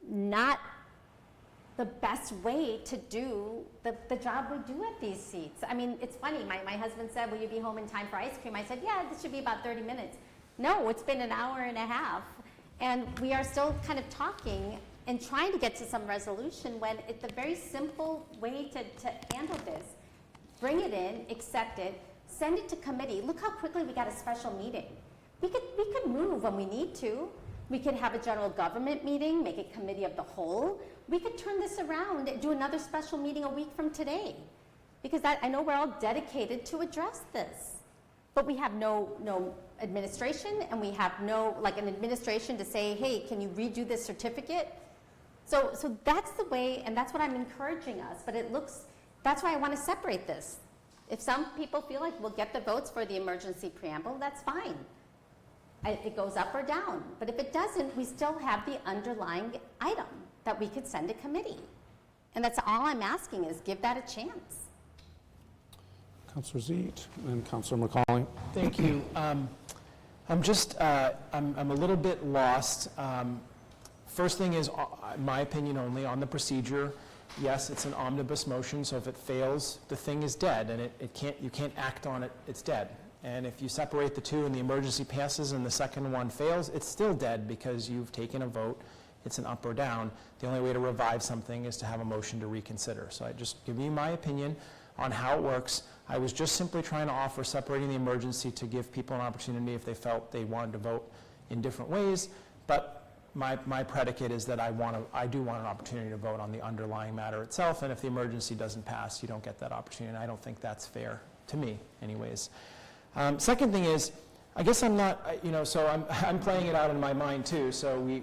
not the best way to do the job we do at these seats. I mean, it's funny, my husband said, will you be home in time for ice cream? I said, yeah, this should be about 30 minutes. No, it's been an hour and a half, and we are still kind of talking and trying to get to some resolution when it's a very simple way to handle this. Bring it in, accept it, send it to committee. Look how quickly we got a special meeting. We could move when we need to. We could have a general government meeting, make it committee of the whole. We could turn this around and do another special meeting a week from today, because I know we're all dedicated to address this. But we have no administration, and we have no, like, an administration to say, hey, can you redo this certificate? So that's the way, and that's what I'm encouraging us, but it looks, that's why I want to separate this. If some people feel like we'll get the votes for the emergency preamble, that's fine. It goes up or down. But if it doesn't, we still have the underlying item that we could send to committee. And that's all I'm asking, is give that a chance. Councillor Zeet and Councillor McCauley. Thank you. I'm a little bit lost. First thing is, my opinion only, on the procedure. Yes, it's an omnibus motion, so if it fails, the thing is dead, and you can't act on it, it's dead. And if you separate the two and the emergency passes and the second one fails, it's still dead because you've taken a vote. It's an up or down. The only way to revive something is to have a motion to reconsider. So I just give you my opinion on how it works. I was just simply trying to offer separating the emergency to give people an opportunity if they felt they wanted to vote in different ways. But my predicate is that I do want an opportunity to vote on the underlying matter itself. And if the emergency doesn't pass, you don't get that opportunity. And I don't think that's fair to me, anyways. Second thing is, I guess I'm not, so I'm playing it out in my mind too. So we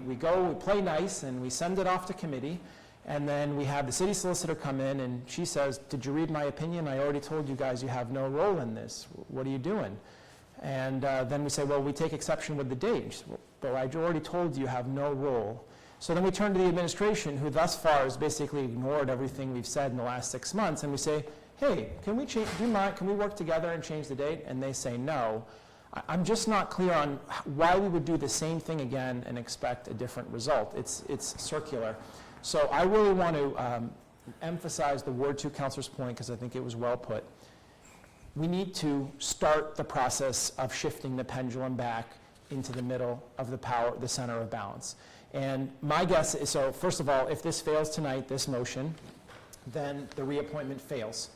play nice, and we send it off to committee, and then we have the city solicitor come in, and she says, did you read my opinion? I already told you guys you have no role in this. What are you doing? And then we say, well, we take exception with the date. She says, well, but I already told you have no role. So then we turn to the administration, who thus far has basically ignored everything we've said in the last 6 months, and we say, hey, can we work together and change the date? And they say no. I'm just not clear on why we would do the same thing again and expect a different result. It's circular. So I really want to emphasize the Ward 2 councillor's point, because I think it was well put. We need to start the process of shifting the pendulum back into the middle of the center of balance. And my guess is, so first of all, if this fails tonight, this motion, then the reappointment fails.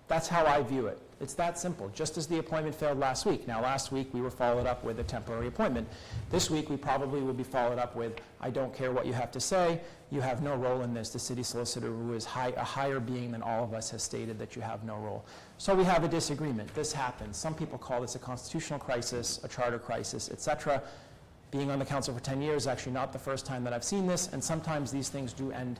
That's how I view it. It's that simple, just as the appointment failed last week. Now, last week we were followed up with a temporary appointment. This week we probably will be followed up with, I don't care what you have to say, you have no role in this. The city solicitor, who is a higher being than all of us, has stated that you have no role. So we have a disagreement. This happens. Some people call this a constitutional crisis, a charter crisis, etc. Being on the council for 10 years is actually not the first time that I've seen this, and sometimes these things do end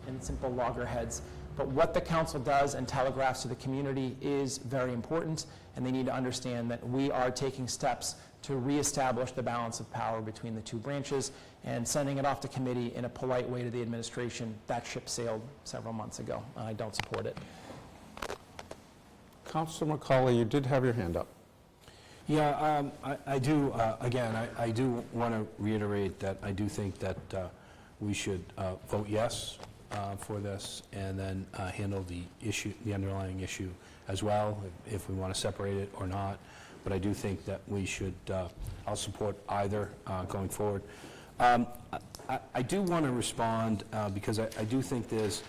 in simple loggerheads. But what the council does and telegraphs to the community is very important, and they need to understand that we are taking steps to reestablish the balance of power between the two branches, and sending it off to committee in a polite way to the administration. That ship sailed several months ago, and I don't support it. Councillor McCauley, you did have your hand up. Yeah, I do, again, I do want to reiterate that I do think that we should vote yes for this, and then handle the issue, the underlying issue as well, if we want to separate it or not. But I do think that we should, I'll support either going forward. I do want to respond, because I do think there's,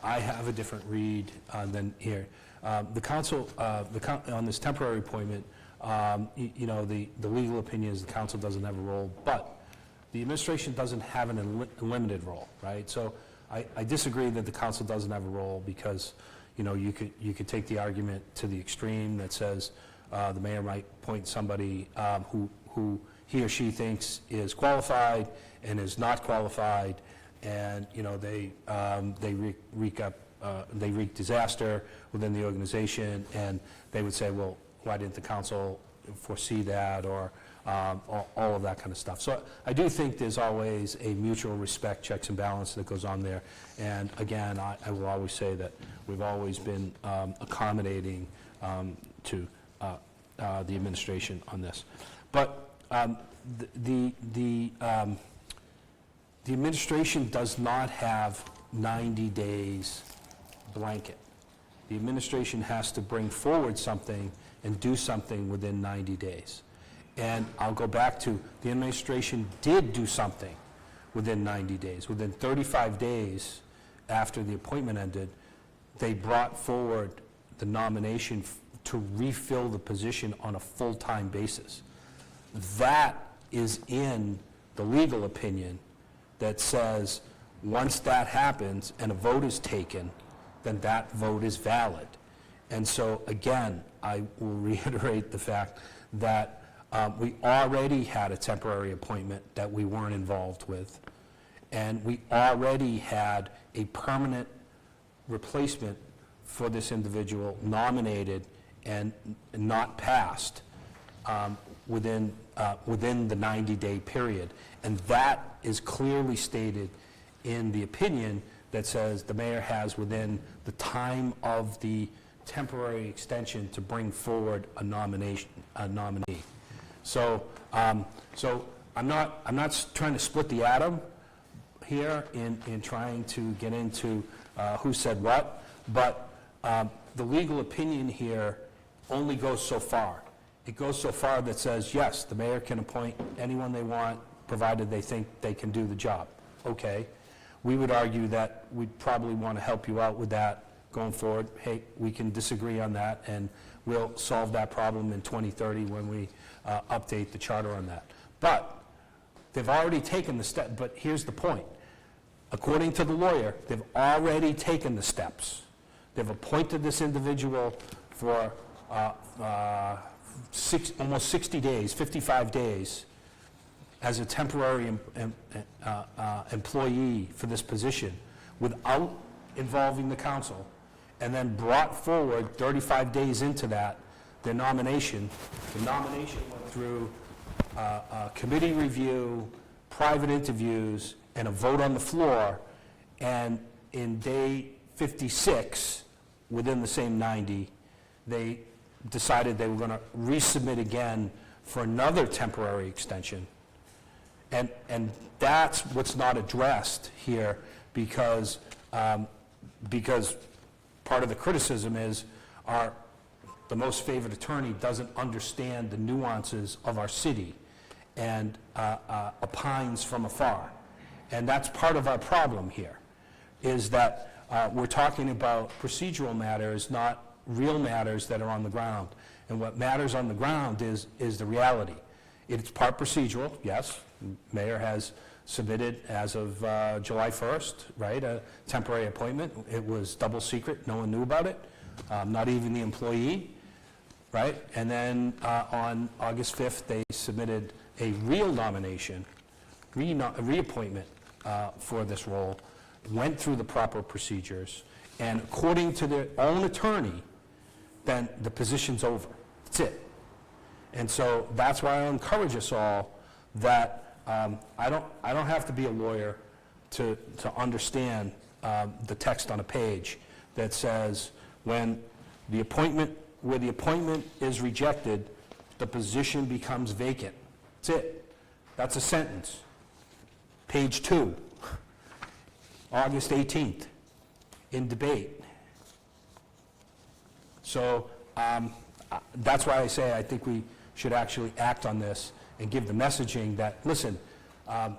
I have a different read than here. The council, on this temporary appointment, you know, the legal opinion is the council doesn't have a role, but the administration doesn't have an unlimited role, right? So I disagree that the council doesn't have a role, because, you know, you could take the argument to the extreme that says the mayor might appoint somebody who he or she thinks is qualified and is not qualified, and, you know, they wreak disaster within the organization, and they would say, well, why didn't the council foresee that, or all of that kind of stuff. So I do think there's always a mutual respect, checks and balance that goes on there. And again, I will always say that we've always been accommodating to the administration on this. But the administration does not have 90 days blanket. The administration has to bring forward something and do something within 90 days. And I'll go back to, the administration did do something within 90 days. Within 35 days after the appointment ended, they brought forward the nomination to refill the position on a full-time basis. That is in the legal opinion that says once that happens and a vote is taken, then that vote is valid. And so, again, I will reiterate the fact that we already had a temporary appointment that we weren't involved with, and we already had a permanent replacement for this individual nominated and not passed within the 90-day period. And that is clearly stated in the opinion that says the mayor has within the time of the temporary extension to bring forward a nominee. So, so I'm not trying to split the atom here in trying to get into who said what, but the legal opinion here only goes so far. It goes so far that says, yes, the mayor can appoint anyone they want, provided they think they can do the job. Okay. We would argue that we'd probably want to help you out with that going forward. Hey, we can disagree on that, and we'll solve that problem in 2030 when we update the charter on that. But they've already taken the step, but here's the point. According to the lawyer, they've already taken the steps. They've appointed this individual for almost 60 days, 55 days, as a temporary employee for this position without involving the council, and then brought forward 35 days into that, their nomination. The nomination went through committee review, private interviews, and a vote on the floor, and in day 56, within the same 90, they decided they were going to resubmit again for another temporary extension. And that's what's not addressed here, because part of the criticism is the most favored attorney doesn't understand the nuances of our city and opines from afar. And that's part of our problem here, is that we're talking about procedural matters, not real matters that are on the ground. And what matters on the ground is the reality. It's part procedural, yes. Mayor has submitted as of July 1st, right, a temporary appointment. It was double secret, no one knew about it, not even the employee, right? And then on August 5th, they submitted a real nomination, a reappointment for this role, went through the proper procedures, and according to their own attorney, then the position's over. That's it. And so that's why I encourage us all that I don't have to be a lawyer to understand the text on a page that says where the appointment is rejected, the position becomes vacant. That's it. That's a sentence. Page 2, August 18th, in debate. So that's why I say I think we should actually act on this and give the messaging that, listen, the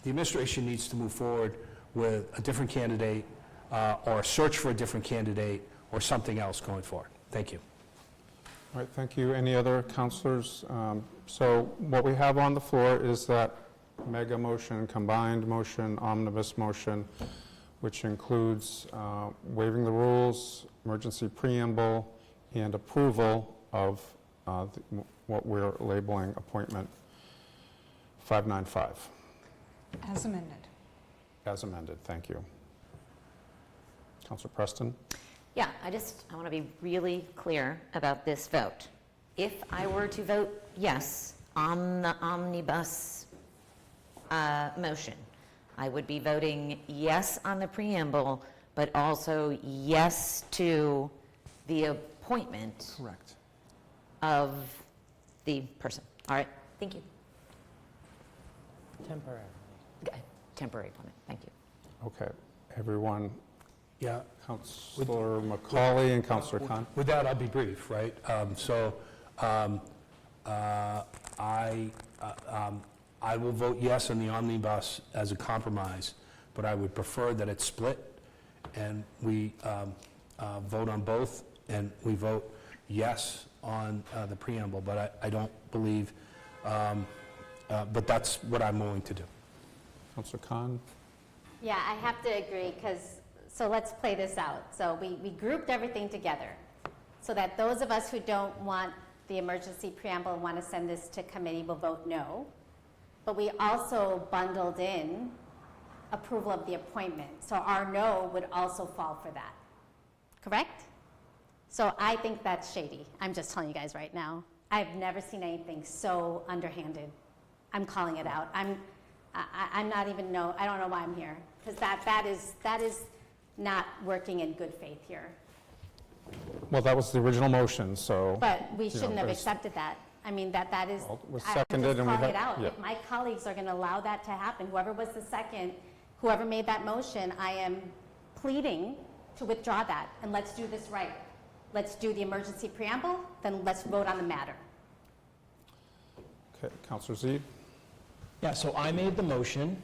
administration needs to move forward with a different candidate or a search for a different candidate or something else going forward. Thank you. All right, thank you. Any other councilors? So what we have on the floor is that mega motion, combined motion, omnibus motion, which includes waiving the rules, emergency preamble, and approval of what we're labeling appointment 595. As amended. As amended, thank you. Councilor Preston? Yeah, I want to be really clear about this vote. If I were to vote yes on the omnibus motion, I would be voting yes on the preamble, but also yes to the appointment Correct. of the person. All right, thank you. Temporary. Okay, temporary appointment, thank you. Okay, everyone, Yeah. Councilor McCauley and Councilor Khan. With that, I'll be brief, right? I will vote yes on the omnibus as a compromise, but I would prefer that it's split, and we vote on both, and we vote yes on the preamble, but I don't believe, but that's what I'm willing to do. Councilor Khan? Yeah, I have to agree, so let's play this out. So we grouped everything together so that those of us who don't want the emergency preamble and want to send this to committee will vote no. But we also bundled in approval of the appointment. So our no would also fall for that. Correct? So I think that's shady. I'm just telling you guys right now. I've never seen anything so underhanded. I'm calling it out. I'm not even I don't know why I'm here, because that is not working in good faith here. Well, that was the original motion, so... But we you know, shouldn't have there's- accepted that. I mean, that is, Well, it was I'm seconded just and we calling had- it out. yeah. If my colleagues are going to allow that to happen, whoever was the second, whoever made that motion, I am pleading to withdraw that, and let's do this right. Let's do the emergency preamble, then let's vote on the matter. Okay, Councilor Zede? Yeah, so I made the motion.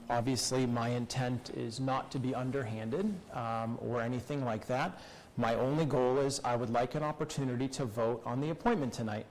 Obviously, my intent is not to be underhanded or anything like that. My only goal is I would like an opportunity to vote on the appointment tonight.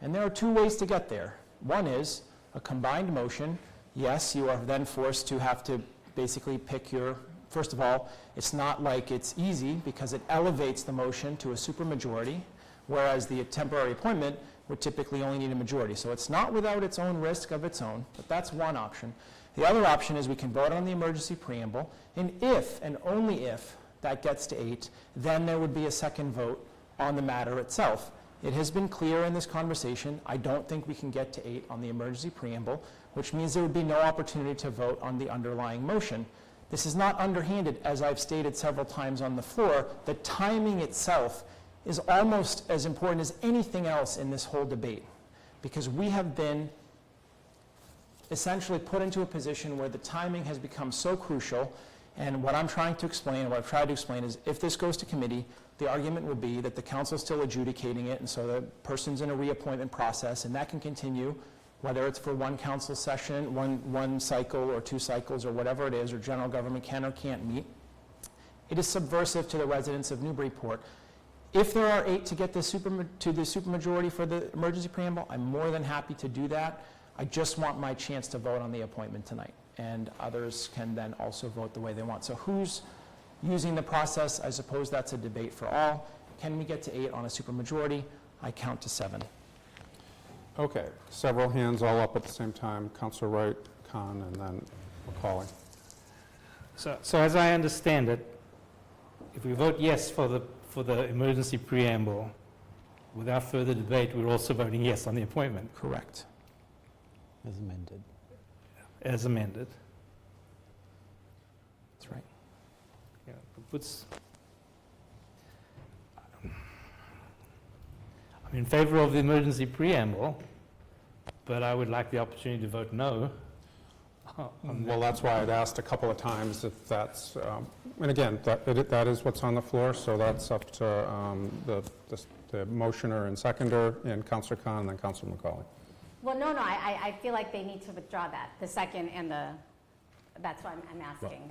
And there are two ways to get there. One is a combined motion. Yes, you are then forced to have to basically pick your, first of all, it's not like it's easy because it elevates the motion to a supermajority, whereas the temporary appointment would typically only need a majority. So it's not without its own risk of its own, but that's one option. The other option is we can vote on the emergency preamble, and if, and only if, that gets to 8, then there would be a second vote on the matter itself. It has been clear in this conversation, I don't think we can get to 8 on the emergency preamble, which means there would be no opportunity to vote on the underlying motion. This is not underhanded, as I've stated several times on the floor. The timing itself is almost as important as anything else in this whole debate, because we have been essentially put into a position where the timing has become so crucial. And what I'm trying to explain, what I've tried to explain, is if this goes to committee, the argument will be that the council's still adjudicating it, and so the person's in a reappointment process, and that can continue, whether it's for one council session, one cycle or 2 cycles or whatever it is, or general government can or can't meet. It is subversive to the residents of Newburyport. If there are 8 to get to the supermajority for the emergency preamble, I'm more than happy to do that. I just want my chance to vote on the appointment tonight, and others can then also vote the way they want. So who's using the process? I suppose that's a debate for all. Can we get to 8 on a supermajority? I count to 7. Okay, several hands all up at the same time. Councilor Wright, Khan, and then McCauley. So as I understand it, if we vote yes for the emergency preamble, without further debate, we're also voting yes on the appointment. Correct. As amended. As amended. That's right. Yeah, it puts, I'm in favor of the emergency preamble, but I would like the opportunity to vote no. Well, that's why I'd asked a couple of times if that's, and again, that is what's on the floor, so that's up to the motioner and seconder, and Councillor Khan and then Councillor McCauley. Well, no, I feel like they need to withdraw that, the second and that's why I'm asking.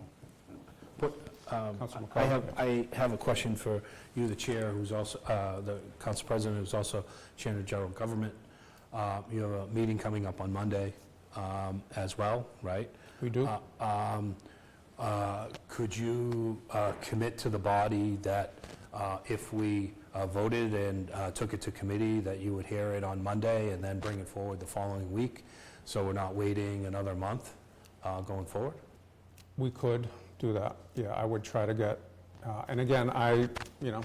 Councillor McCauley. I have a question for you, the chair, who's also, the council president, who's also chair of general government. You have a meeting coming up on Monday as well, right? We do. Could you commit to the body that if we voted and took it to committee, that you would hear it on Monday and then bring it forward the following week, so we're not waiting another month going forward? We could do that. Yeah, I would try to get, and again,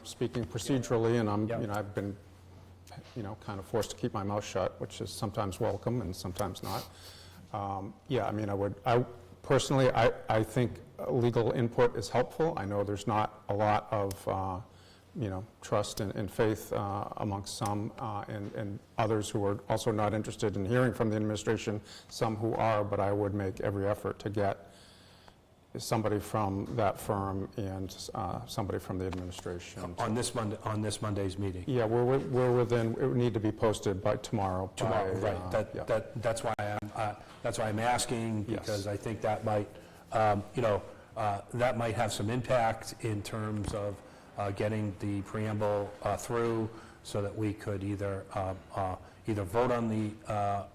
speaking procedurally, and I've been, kind of forced to keep my mouth shut, which is sometimes welcome and sometimes not. Yeah, I mean, I personally think legal input is helpful. I know there's not a lot of, trust and faith amongst some and others who are also not interested in hearing from the administration, some who are, but I would make every effort to get somebody from that firm and somebody from the administration. On this Monday's meeting? Yeah, we're within, it would need to be posted by tomorrow. Right. That's why I'm asking, because I think that might, that might have some impact in terms of getting the preamble through, so that we could either vote on the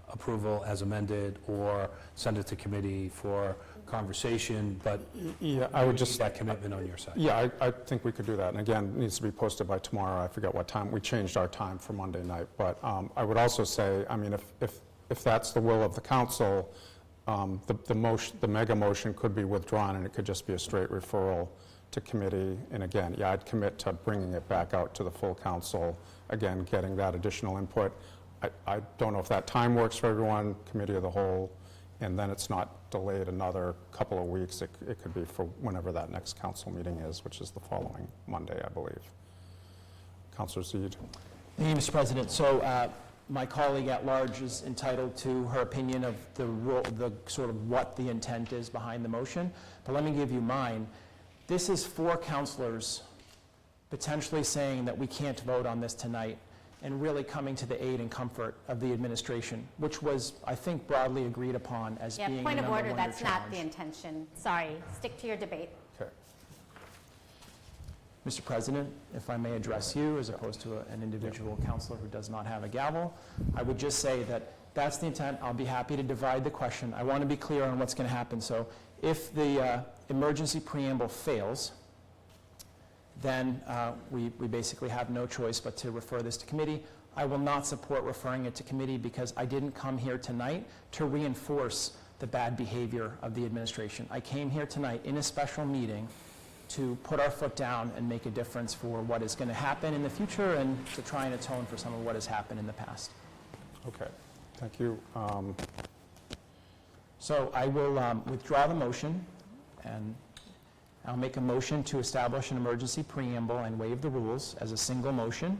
approval as amended or send it to committee for conversation, but yeah, I would just that commitment on your side. Yeah, I think we could do that. And again, it needs to be posted by tomorrow. I forget what time. We changed our time for Monday night. But I would also say, I mean, if that's the will of the council, the mega motion could be withdrawn and it could just be a straight referral to committee. And again, yeah, I'd commit to bringing it back out to the full council, again, getting that additional input. I don't know if that time works for everyone, committee of the whole, and then it's not delayed another couple of weeks. It could be for whenever that next council meeting is, which is the following Monday, I believe. Councillor Zeid. Thank you, Mr. President. So my colleague at large is entitled to her opinion of the sort of what the intent is behind the motion, but let me give you mine. This is 4 councillors potentially saying that we can't vote on this tonight, and really coming to the aid and comfort of the administration, which was, I think, broadly agreed upon as being the number one Point of order, that's not challenge. the intention. Sorry, stick to your debate. Okay. Mr. President, if I may address you as opposed to an individual councillor who does not have a gavel, I would just say that that's the intent. I'll be happy to divide the question. I want to be clear on what's going to happen. So if the emergency preamble fails, then we basically have no choice but to refer this to committee. I will not support referring it to committee because I didn't come here tonight to reinforce the bad behavior of the administration. I came here tonight in a special meeting to put our foot down and make a difference for what is going to happen in the future and to try and atone for some of what has happened in the past. Okay, thank you. So I will withdraw the motion, and I'll make a motion to establish an emergency preamble and waive the rules as a single motion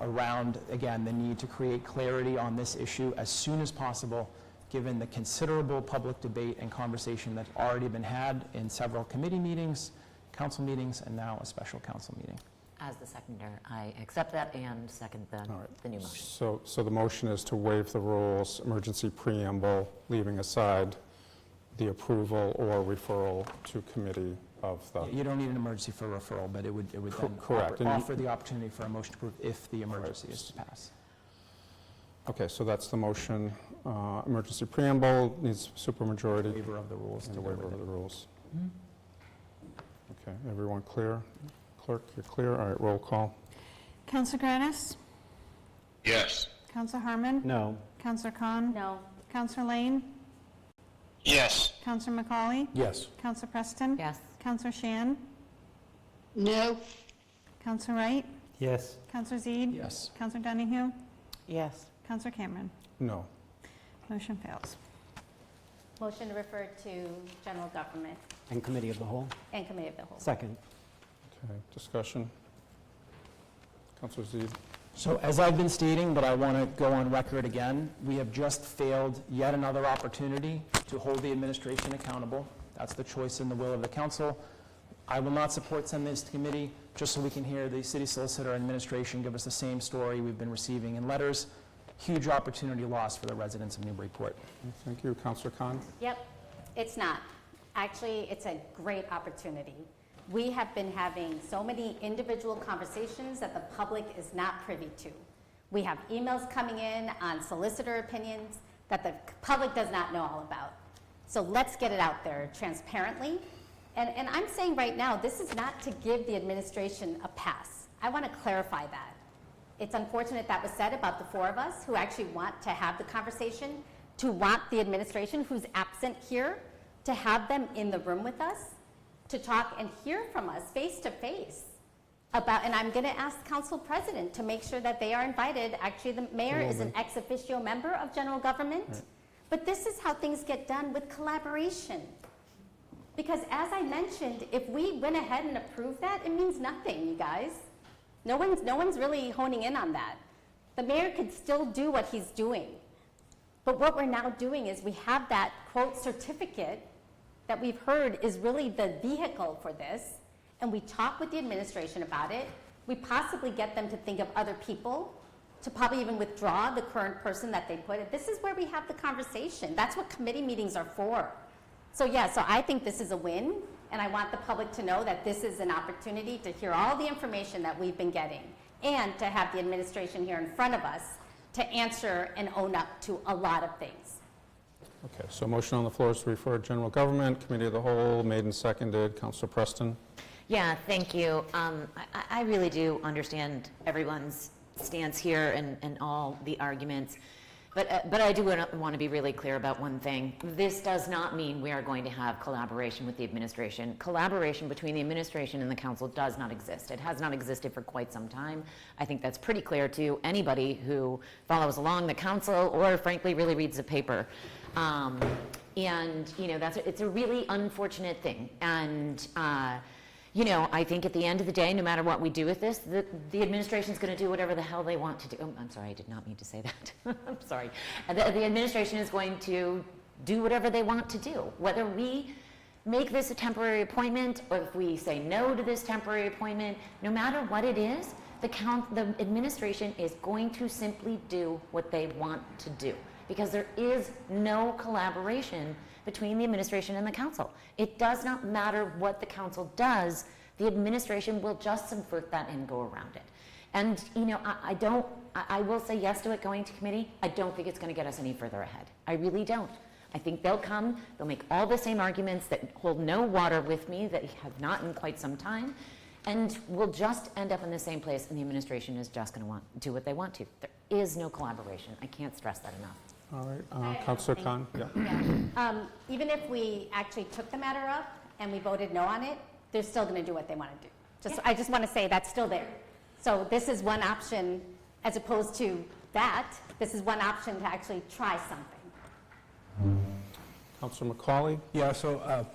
around, again, the need to create clarity on this issue as soon as possible, given the considerable public debate and conversation that's already been had in several committee meetings, council meetings, and now a special council meeting. As the seconder, I accept that and second the new motion. So the motion is to waive the rules, emergency preamble, leaving aside the approval or referral to committee of the... You don't need an emergency for referral, but it would then correct. offer the opportunity for a motion to approve if the emergency is to pass. Okay, so that's the motion. Emergency preamble needs supermajority. Waiver of the rules. And waiver of the rules. Okay, everyone clear? Clerk, you're clear? All right, roll call. Councillor Granis? Yes. Councillor Harmon? No. Councillor Khan? No. Councillor Lane? Yes. Councillor McCauley? Yes. Councillor Preston? Yes. Councillor Shan? No. Councillor Wright? Yes. Councillor Zeid? Yes. Councillor Donahue? Yes. Councillor Cameron? No. Motion fails. Motion to refer to general government And committee of the whole? and committee of the whole. Second. Okay, discussion. Councillor Zeid. So as I've been stating, but I want to go on record again, we have just failed yet another opportunity to hold the administration accountable. That's the choice and the will of the council. I will not support sending this to committee just so we can hear the city solicitor and administration give us the same story we've been receiving in letters. Huge opportunity lost for the residents of Newburyport. Thank you. Councillor Khan? Yep, it's not. Actually, it's a great opportunity. We have been having so many individual conversations that the public is not privy to. We have emails coming in on solicitor opinions that the public does not know all about. So let's get it out there transparently. And I'm saying right now, this is not to give the administration a pass. I want to clarify that. It's unfortunate that was said about the four of us who actually want to have the conversation, to want the administration who's absent here, to have them in the room with us, to talk and hear from us face to face about, and I'm going to ask Council President to make sure that they are invited. Actually, the mayor is an ex officio member of general government, right. But this is how things get done with collaboration. Because as I mentioned, if we went ahead and approved that, it means nothing, you guys. No one's really honing in on that. The mayor could still do what he's doing. But what we're now doing is we have that, quote, certificate that we've heard is really the vehicle for this, and we talk with the administration about it. We possibly get them to think of other people, to probably even withdraw the current person that they put in. This is where we have the conversation. That's what committee meetings are for. So yeah, so I think this is a win, and I want the public to know that this is an opportunity to hear all the information that we've been getting, and to have the administration here in front of us to answer and own up to a lot of things. Okay, so motion on the floor is to refer to General Government, Committee of the Whole, made and seconded. Councillor Preston? Yeah, thank you. I really do understand everyone's stance here and all the arguments. But I do want to be really clear about one thing. This does not mean we are going to have collaboration with the administration. Collaboration between the administration and the council does not exist. It has not existed for quite some time. I think that's pretty clear to anybody who follows along the council or frankly really reads the paper. And you know, it's a really unfortunate thing. And you know, I think at the end of the day, no matter what we do with this, the administration's going to do whatever the hell they want to do. Oh, I'm sorry, I did not mean to say that. I'm sorry. The administration is going to do whatever they want to do. Whether we make this a temporary appointment or if we say no to this temporary appointment, no matter what it is, the administration is going to simply do what they want to do, because there is no collaboration between the administration and the council. It does not matter what the council does, the administration will just subvert that and go around it. And you know, I will say yes to it going to committee. I don't think it's going to get us any further ahead. I really don't. I think they'll make all the same arguments that hold no water with me, that have not in quite some time, and we'll just end up in the same place, and the administration is just going to do what they want to. There is no collaboration. I can't stress that enough. All right, Councillor Khan? Yeah. Yeah. Even if we actually took the matter up and we voted no on it, they're still going to do what they want to do. I just want to say that's still there. So this is one option as opposed to that. This is one option to actually try something. Councillor McCauley? Yeah, so,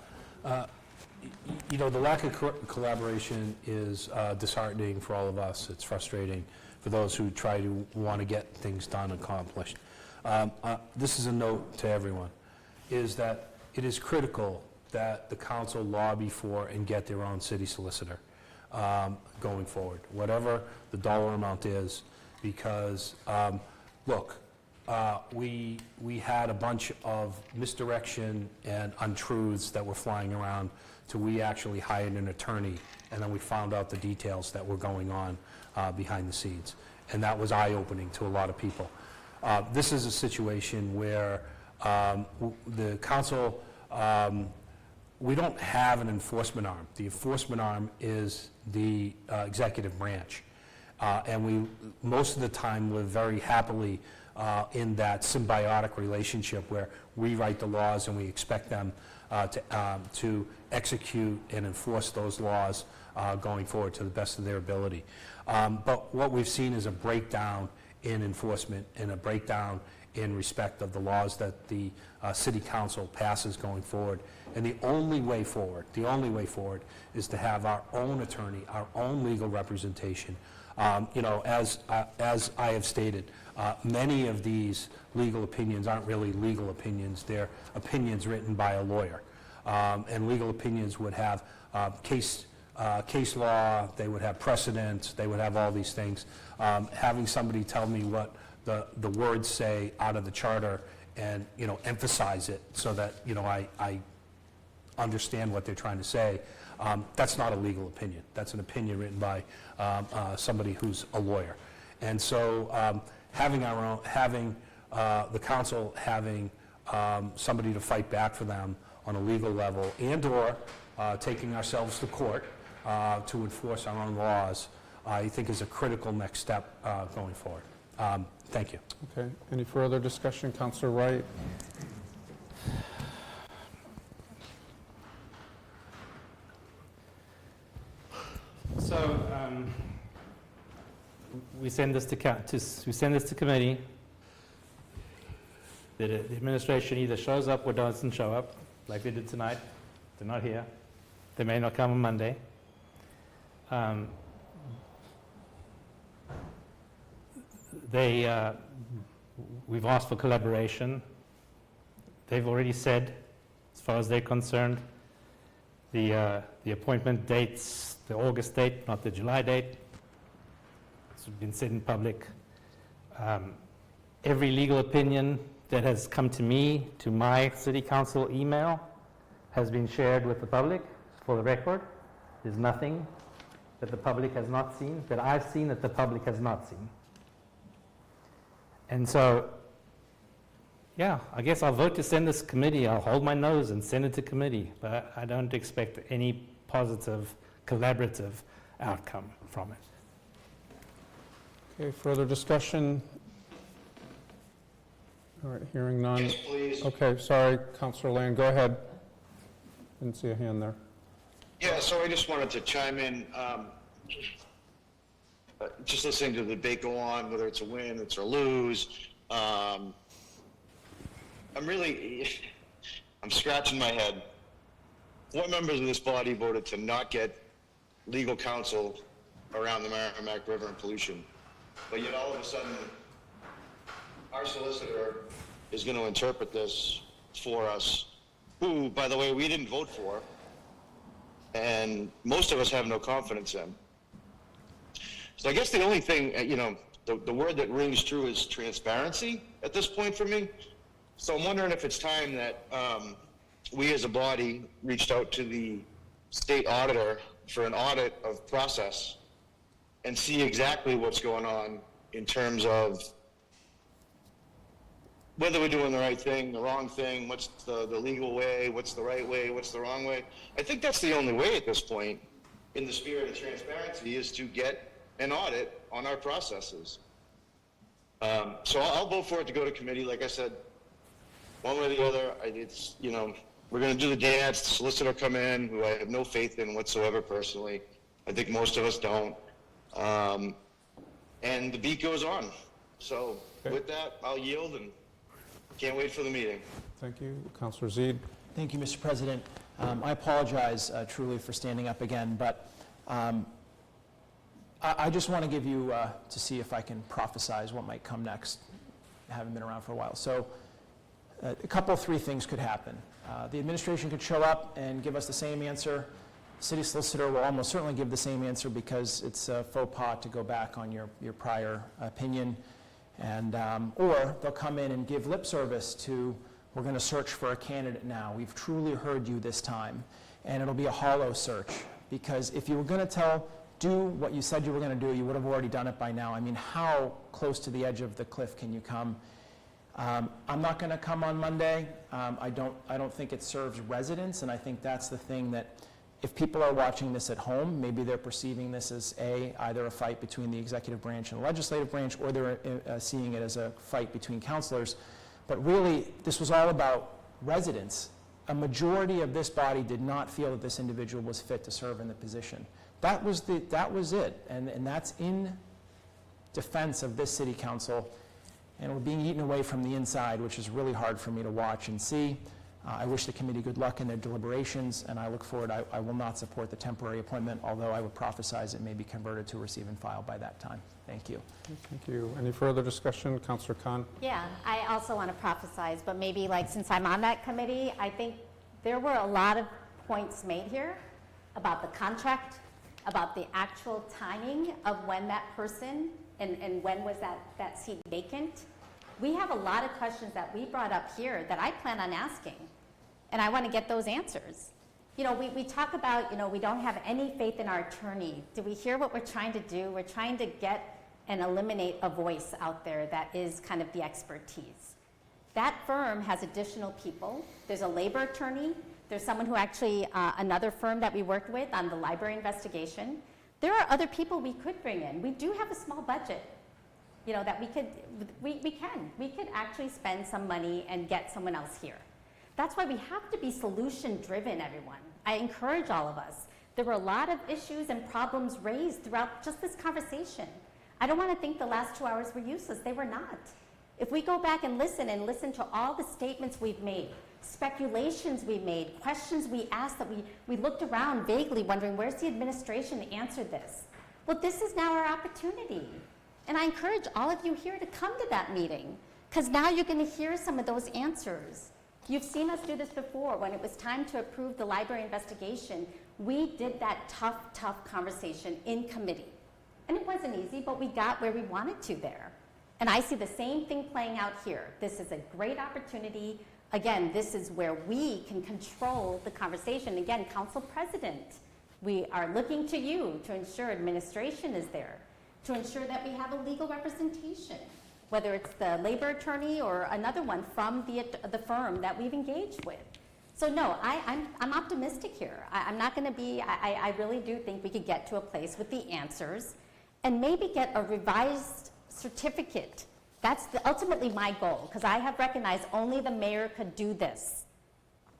you know, the lack of collaboration is disheartening for all of us. It's frustrating for those who try to want to get things done and accomplished. This is a note to everyone, is that it is critical that the council lobby for and get their own city solicitor going forward, whatever the dollar amount is, because, look, we had a bunch of misdirection and untruths that were flying around till we actually hired an attorney, and then we found out the details that were going on behind the scenes. And that was eye-opening to a lot of people. This is a situation where the council, we don't have an enforcement arm. The enforcement arm is the executive branch. And we, most of the time, live very happily in that symbiotic relationship where we write the laws and we expect them to execute and enforce those laws going forward to the best of their ability. But what we've seen is a breakdown in enforcement and a breakdown in respect of the laws that the city council passes going forward. And the only way forward is to have our own attorney, our own legal representation, You know, as I have stated, many of these legal opinions aren't really legal opinions. They're opinions written by a lawyer. And legal opinions would have case law, they would have precedents, they would have all these things. Having somebody tell me what the words say out of the charter and, you know, emphasize it so that, you know, I understand what they're trying to say, that's not a legal opinion. That's an opinion written by somebody who's a lawyer. And so having the council having somebody to fight back for them on a legal level and/or taking ourselves to court to enforce our own laws, I think is a critical next step going forward. Thank you. Okay, any further discussion? Councillor Wright? So we send this to committee. The administration either shows up or doesn't show up, like they did tonight. They're not here. They may not come on Monday. We've asked for collaboration. They've already said, as far as they're concerned, the appointment dates, the August date, not the July date. It's been said in public. Every legal opinion that has come to me, to my city council email, has been shared with the public. For the record, there's nothing that the public has not seen, that I've seen that the public has not seen. And so, yeah, I guess I'll vote to send this committee. I'll hold my nose and send it to committee, but I don't expect any positive, collaborative outcome from it. Okay, further discussion? All right, hearing none. Yes, please. Okay, sorry, Councillor Land, go ahead. Didn't see a hand there. Yeah, so I just wanted to chime in. Just listening to the debate go on, whether it's a win, it's a lose. I'm scratching my head. What members of this body voted to not get legal counsel around the Merrimack River and pollution? But yet all of a sudden, our solicitor is going to interpret this for us, who, by the way, we didn't vote for, and most of us have no confidence in. So I guess the only thing, the word that rings true is transparency at this point for me. So I'm wondering if it's time that we as a body reached out to the state auditor for an audit of process and see exactly what's going on in terms of whether we're doing the right thing, the wrong thing, what's the legal way, what's the right way, what's the wrong way. I think that's the only way at this point, in the spirit of transparency, is to get an audit on our processes. So I'll vote for it to go to committee. Like I said, one way or the other, we're going to do the dance, the solicitor come in, who I have no faith in whatsoever personally. I think most of us don't. And the beat goes on. So with that, I'll yield and can't wait for the meeting. Thank you. Councillor Zede. Thank you, Mr. President. I apologize truly for standing up again, but I just want to give you, to see if I can prophesize what might come next. I haven't been around for a while. So three things could happen. The administration could show up and give us the same answer. City solicitor will almost certainly give the same answer because it's a faux pas to go back on your prior opinion. And, or they'll come in and give lip service to, we're going to search for a candidate now. We've truly heard you this time. And it'll be a hollow search, because if you were going to do what you said you were going to do, you would have already done it by now. I mean, how close to the edge of the cliff can you come? I'm not going to come on Monday. I don't think it serves residents, and I think that's the thing that if people are watching this at home, maybe they're perceiving this as either a fight between the executive branch and the legislative branch, or they're seeing it as a fight between councilors. But really, this was all about residents. A majority of this body did not feel that this individual was fit to serve in the position. That was it, and that's in defense of this city council, and we're being eaten away from the inside, which is really hard for me to watch and see. I wish the committee good luck in their deliberations, and I look forward. I will not support the temporary appointment, although I would prophesize it may be converted to receive and file by that time. Thank you. Thank you. Any further discussion? Councillor Khan? Yeah, I also want to prophesize, but maybe like since I'm on that committee, I think there were a lot of points made here about the contract, about the actual timing of when that person and when was that seat vacant. We have a lot of questions that we brought up here that I plan on asking, and I want to get those answers. You know, we talk about, you know, we don't have any faith in our attorney. Do we hear what we're trying to do? We're trying to get and eliminate a voice out there that is kind of the expertise. That firm has additional people. There's a labor attorney. There's someone who actually, another firm that we worked with on the library investigation. There are other people we could bring in. We do have a small budget, you know, that we could actually spend some money and get someone else here. That's why we have to be solution-driven, everyone. I encourage all of us. There were a lot of issues and problems raised throughout just this conversation. I don't want to think the last 2 hours were useless. They were not. If we go back and listen to all the statements we've made, speculations we made, questions we asked that we looked around vaguely wondering, where's the administration to answer this? Well, this is now our opportunity. And I encourage all of you here to come to that meeting, because now you're going to hear some of those answers. You've seen us do this before. When it was time to approve the library investigation, we did that tough conversation in committee. And it wasn't easy, but we got where we wanted to there. And I see the same thing playing out here. This is a great opportunity. Again, this is where we can control the conversation. Again, Council President, we are looking to you to ensure administration is there, to ensure that we have a legal representation, whether it's the labor attorney or another one from the firm that we've engaged with. So no, I'm optimistic here. I'm not gonna be, I really do think we could get to a place with the answers and maybe get a revised certificate. That's ultimately my goal, because I have recognized only the mayor could do this.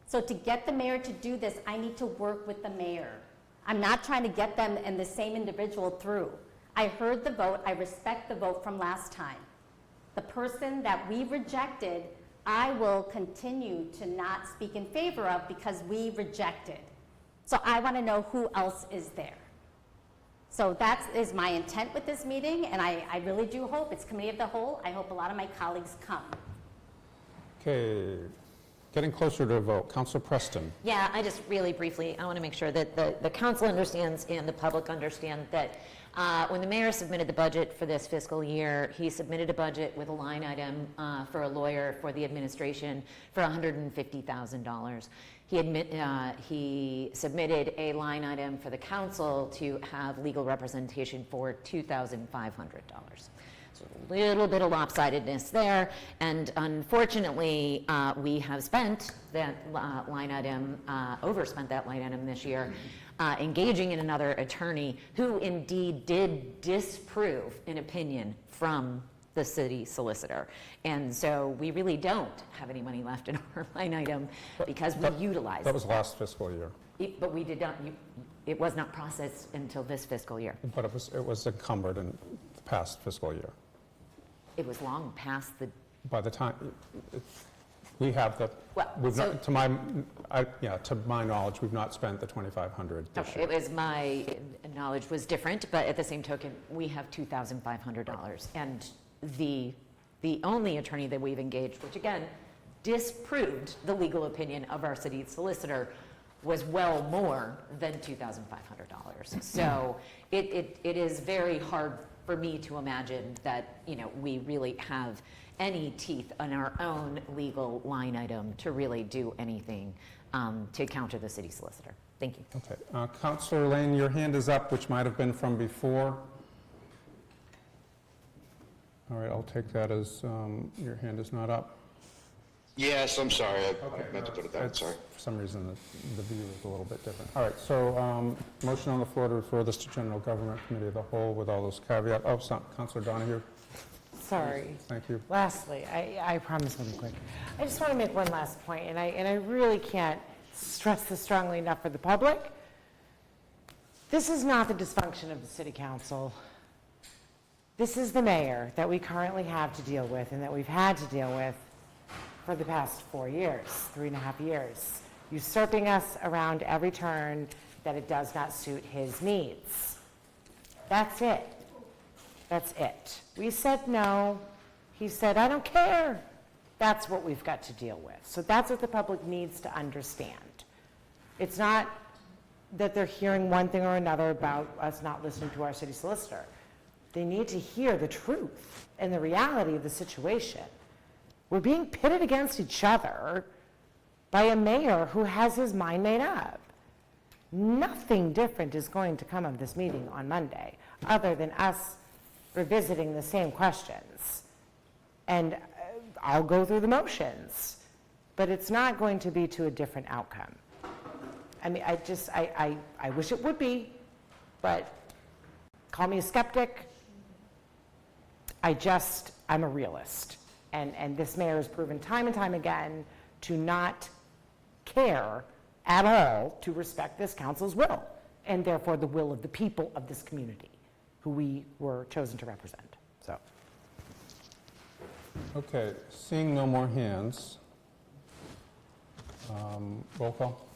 So to get the mayor to do this, I need to work with the mayor. I'm not trying to get them and the same individual through. I heard the vote, I respect the vote from last time. The person that we rejected, I will continue to not speak in favor of because we rejected. So I want to know who else is there. So that is my intent with this meeting, and I really do hope it's committee of the whole. I hope a lot of my colleagues come. Okay, getting closer to a vote. Councillor Preston. Yeah, I just really briefly, I want to make sure that the council understands and the public understand that when the mayor submitted the budget for this fiscal year, he submitted a budget with a line item for a lawyer for the administration for $150,000. He submitted a line item for the council to have legal representation for $2,500. So a little bit of lopsidedness there, and unfortunately, we have spent that line item, overspent that line item this year, engaging in another attorney who indeed did disprove an opinion from the city solicitor. And so we really don't have any money left in our line item because we utilized That was last fiscal year. But we did not, it was not processed until this fiscal year. But it was encumbered in the past fiscal year. It was long past the, By the time, we have the, Well, we've so- not, to my knowledge, we've not spent the $2,500 this okay, year. it was, my knowledge was different, but at the same token, we have $2,500. And the only attorney that we've engaged, which again, disproved the legal opinion of our city solicitor, was well more than $2,500. So it is very hard for me to imagine that, you know, we really have any teeth on our own legal line item to really do anything to counter the city solicitor. Thank you. Okay. Councillor Lane, your hand is up, which might have been from before. All right, I'll take that as your hand is not up. Yes, I'm sorry. I meant to put it down. Sorry. For some reason, the view is a little bit different. All right, so motion on the floor to refer this to General Government Committee of the Whole with all those caveats. Oh, Councillor Donahue. Sorry. Thank you. Lastly, I promise really quick. I just want to make one last point, and I really can't stress this strongly enough for the public. This is not the dysfunction of the city council. This is the mayor that we currently have to deal with and that we've had to deal with for the past 4 years, 3.5 years, usurping us around every turn that it does not suit his needs. That's it. That's it. We said no. He said, I don't care. That's what we've got to deal with. So that's what the public needs to understand. It's not that they're hearing one thing or another about us not listening to our city solicitor. They need to hear the truth and the reality of the situation. We're being pitted against each other by a mayor who has his mind made up. Nothing different is going to come of this meeting on Monday, other than us revisiting the same questions. And I'll go through the motions, but it's not going to be to a different outcome. I mean, I wish it would be, but call me a skeptic. I'm a realist. And this mayor has proven time and time again to not care at all to respect this council's will, and therefore the will of the people of this community, who we were chosen to represent. So. Okay, seeing no more hands, roll call.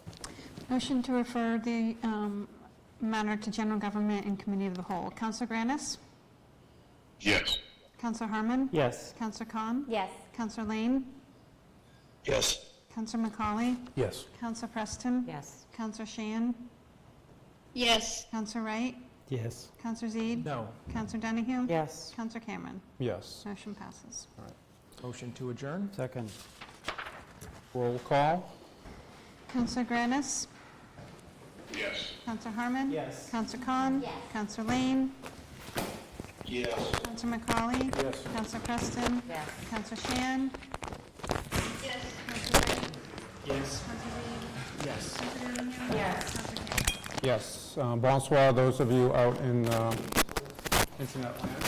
Motion to refer the matter to General Government and Committee of the Whole. Councilor Granis? Yes. Councilor Harmon? Yes. Councilor Khan? Yes. Councilor Lane? Yes. Councilor McCauley? Yes. Councilor Preston? Yes. Councilor Shan? Yes. Councilor Wright? Yes. Councilor Zede? No. Councilor Donahue? Yes. Councilor Cameron? Yes. Motion passes. Motion to adjourn? Second. Roll call. Councilor Granis? Yes. Councilor Harmon? Yes. Councilor Khan? Yes. Councilor Lane? Yes. Councilor McCauley? Yes. Councilor Preston? Yes. Councilor Shan? Yes. Councilor Wright? Yes. Councilor Zede? Yes. Councilor Donahue? Yes. Councilor Cameron? Yes. Bonsoir, those of you out in internet land.